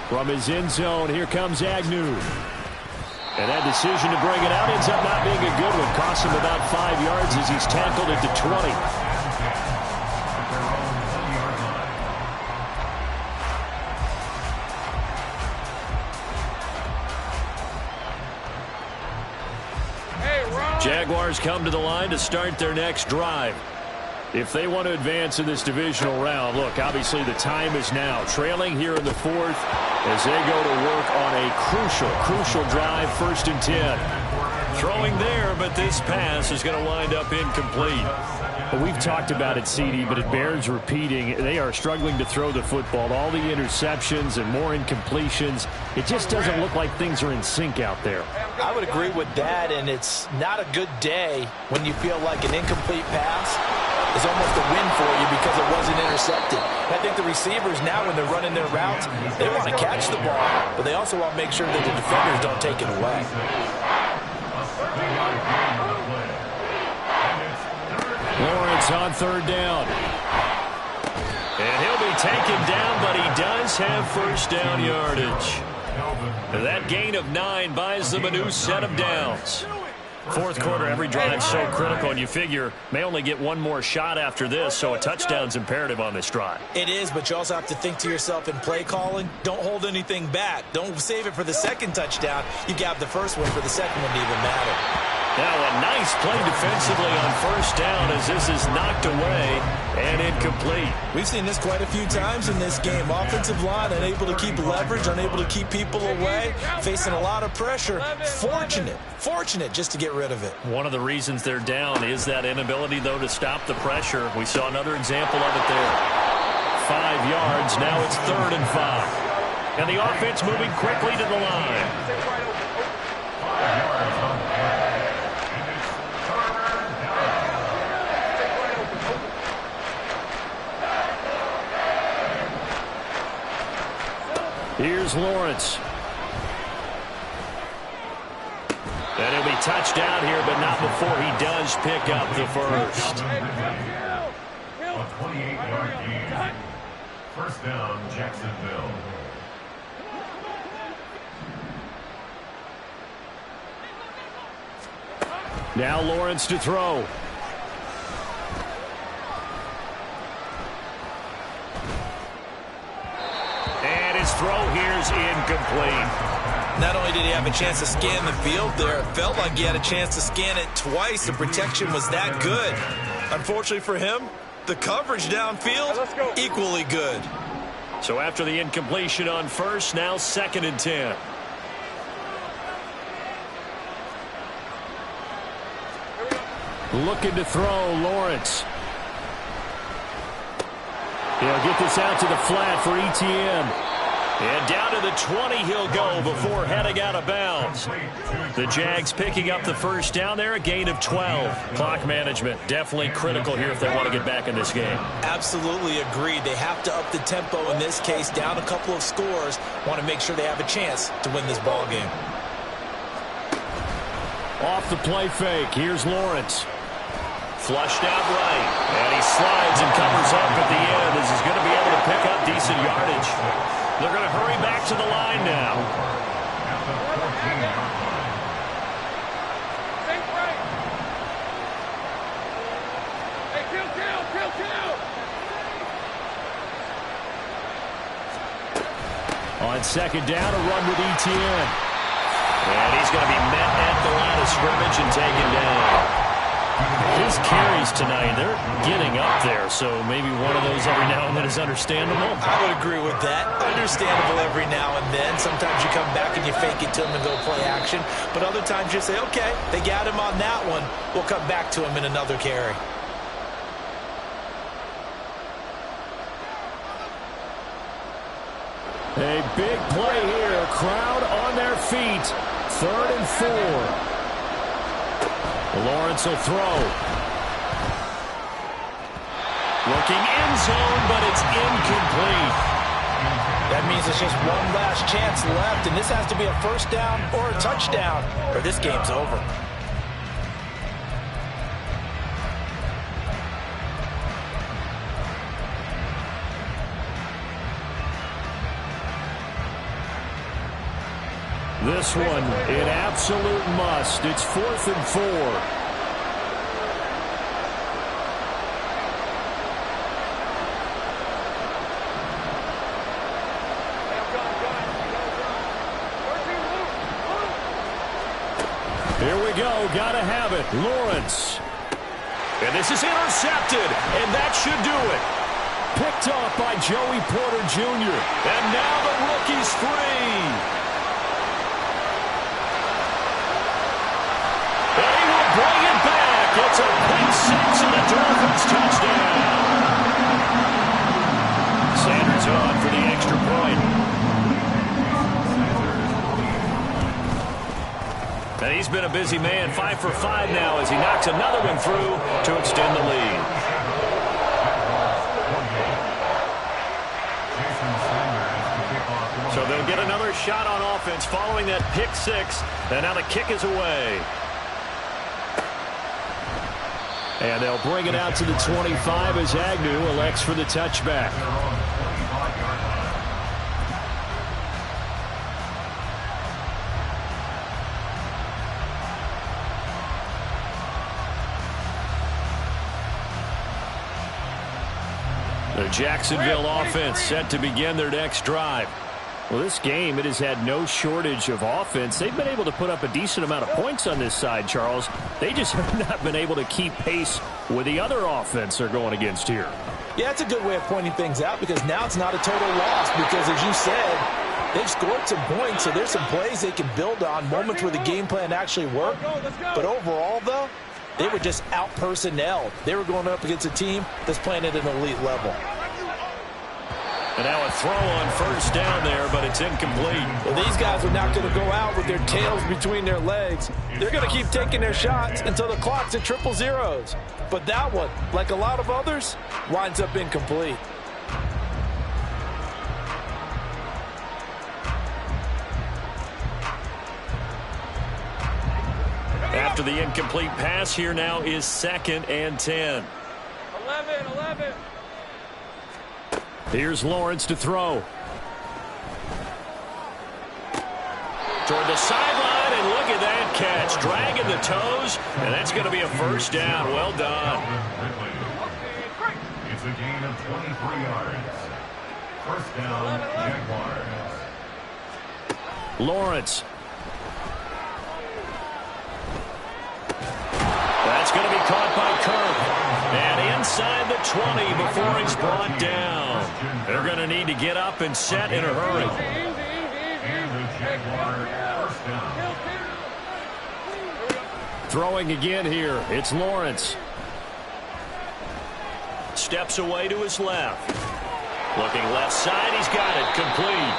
From his end zone, here comes Agnew. And that decision to bring it out ends up not being a good one. Costs him about 5 yards as he's tackled at the 20. Jaguars come to the line to start their next drive. If they want to advance in this divisional round, look, obviously the time is now. Trailing here in the fourth as they go to work on a crucial drive, first and 10. Throwing there, but this pass is going to wind up incomplete. Well, we've talked about it, CD, but it bears repeating. They are struggling to throw the football. All the interceptions and more incompletions. It just doesn't look like things are in sync out there. I would agree with that, and it's not a good day when you feel like an incomplete pass is almost a win for you because it wasn't intercepted. I think the receivers now, when they're running their routes, they want to catch the ball, but they also want to make sure that the defenders don't take it away. Lawrence on third down. And he'll be taken down, but he does have first down yardage. That gain of 9 buys them a new set of downs. Fourth quarter, every drive so critical, and you figure may only get one more shot after this, so a touchdown's imperative on this drive. It is, but you also have to think to yourself in play calling, don't hold anything back. Don't save it for the second touchdown. You got the first one for the second one to even matter. Now a nice play defensively on first down as this is knocked away and incomplete. We've seen this quite a few times in this game. Offensive line unable to keep leverage, unable to keep people away, facing a lot of pressure. Fortunate just to get rid of it. One of the reasons they're down is that inability, though, to stop the pressure. We saw another example of it there. 5 yards. Now it's 3rd and 5. And the offense moving quickly to the line. Here's Lawrence. And he'll be touched out here, but not before he does pick up the first. A 28-yard gain. First down, Jacksonville. Now Lawrence to throw. And his throw here's incomplete. Not only did he have a chance to scan the field there, it felt like he had a chance to scan it twice. The protection was that good. Unfortunately for him, the coverage downfield, equally good. So after the incompletion on first, now 2nd and 10. Looking to throw, Lawrence. He'll get this out to the flat for ETN. And down to the 20 he'll go before heading out of bounds. The Jags picking up the first down there, a gain of 12. Clock management definitely critical here if they want to get back in this game. Absolutely agreed. They have to up the tempo in this case, down a couple of scores. Want to make sure they have a chance to win this ball game. Off the play fake, here's Lawrence. Flushed out right, and he slides and covers up at the end as he's going to be able to pick up decent yardage. They're going to hurry back to the line now. On 2nd down, a run with ETN. And he's going to be met at the line of scrimmage and taken down. His carries tonight, they're getting up there, so maybe one of those every now and then is understandable. I would agree with that. Understandable every now and then. Sometimes you come back and you fake it to him and go play action. But other times you say, okay, they got him on that one. We'll come back to him in another carry. A big play here. Crowd on their feet. 3rd and 4. Lawrence will throw. Looking end zone, but it's incomplete. That means it's just one last chance left, and this has to be a first down or a touchdown, or this game's over. This one, an absolute must. It's 4th and 4. Here we go. Gotta have it. Lawrence. And this is intercepted, and that should do it. Picked off by Joey Porter Jr. And now the rookie's free. Bring it back. It's a pick six and a Dolphins touchdown. Sanders on for the extra point. And he's been a busy man, 5 for 5 now as he knocks another one through to extend the lead. So they'll get another shot on offense following that pick six. And now the kick is away. And they'll bring it out to the 25 as Agnew elects for the touchback. The Jacksonville offense set to begin their next drive. Well, this game, it has had no shortage of offense. They've been able to put up a decent amount of points on this side, Charles. They just have not been able to keep pace with the other offense they're going against here. Yeah, it's a good way of pointing things out because now it's not a total loss because, as you said, they've scored some points, so there's some plays they can build on, moments where the game plan actually worked. But overall, though, they were just out-personnelled. They were going up against a team that's playing at an elite level. And now a throw on first down there, but it's incomplete. Well, these guys are not going to go out with their tails between their legs. They're going to keep taking their shots until the clock's at 000s. But that one, like a lot of others, winds up incomplete. after the incomplete pass. Here now is 2nd and 10. 11. Here's Lawrence to throw. Toward the sideline, and look at that catch. Dragging the toes, and that's going to be a first down. Well done. It's a gain of 23 yards. First down, Jaguars. Lawrence. That's going to be caught by Kirk. And inside the 20 before he's brought down. They're going to need to get up and set in a hurry. And the Jaguar first down. Throwing again here. It's Lawrence. Steps away to his left. Looking left side. He's got it. Complete.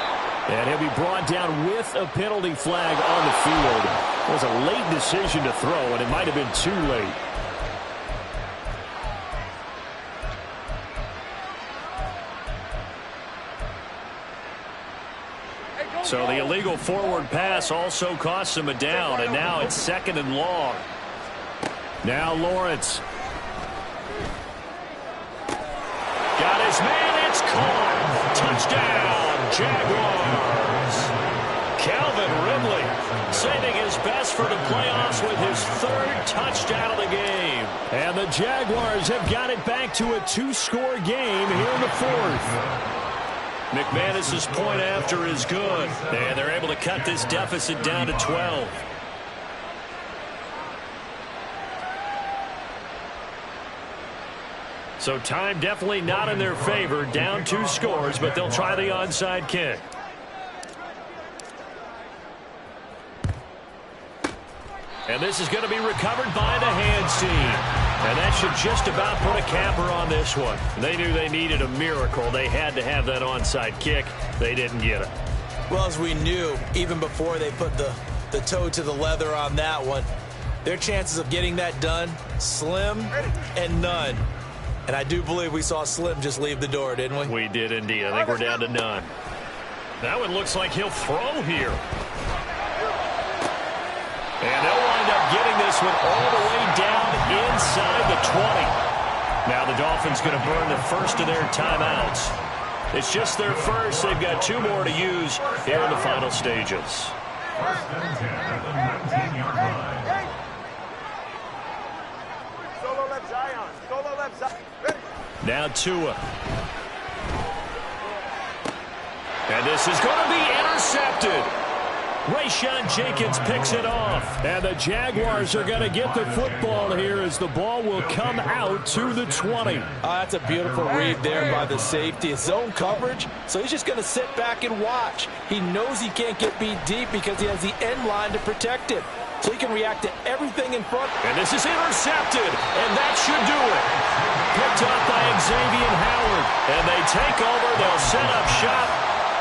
And he'll be brought down with a penalty flag on the field. It was a late decision to throw, and it might have been too late. So the illegal forward pass also costs him a down, and now it's 2nd and long. Now Lawrence. Got his man, it's caught. Touchdown, Jaguars. Calvin Ridley saving his best for the playoffs with his 3rd touchdown of the game. And the Jaguars have got it back to a 2-score game here in the 4th. McManus's point after is good, and they're able to cut this deficit down to 12. So time definitely not in their favor. Down 2 scores, but they'll try the onside kick. And this is going to be recovered by the hands team. And that should just about put a capper on this one. They knew they needed a miracle. They had to have that onside kick. They didn't get it. Well, as we knew, even before they put the toe to the leather on that one, their chances of getting that done, slim and none. And I do believe we saw Slim just leave the door, didn't we? We did indeed. I think we're down to none. That one looks like he'll throw here. And they'll wind up getting this one all the way down inside the 20. Now the Dolphins going to burn the first of their timeouts. It's just their first. They've got 2 more to use here in the final stages. First and 10 at the 19-yard line. Solo left Zion. Solo left Zion. Ready. Now Tua. And this is going to be intercepted. Rayshon Jenkins picks it off. And the Jaguars are going to get the football here as the ball will come out to the 20. That's a beautiful read there by the safety. It's zone coverage, so he's just going to sit back and watch. He knows he can't get beat deep because he has the end line to protect it. So he can react to everything in front. And this is intercepted, and that should do it. Picked up by Xavier Howard. And they take over. They'll set up shop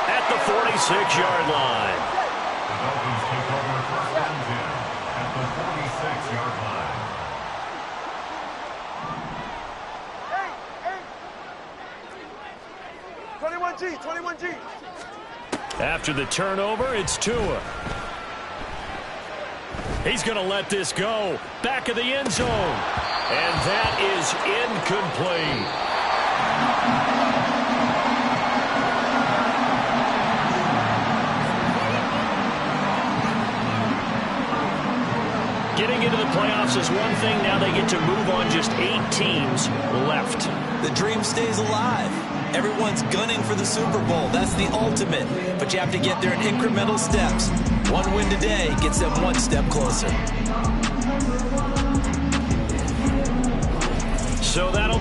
at the 46-yard line. The Dolphins take over first and 10 at the 46-yard line. 21G. After the turnover, it's Tua. He's going to let this go. Back of the end zone. And that is incomplete. Getting into the playoffs is one thing. Now they get to move on. Just 8 teams left. The dream stays alive. Everyone's gunning for the Super Bowl. That's the ultimate. But you have to get there in incremental steps. One win today gets them 1 step closer. So that'll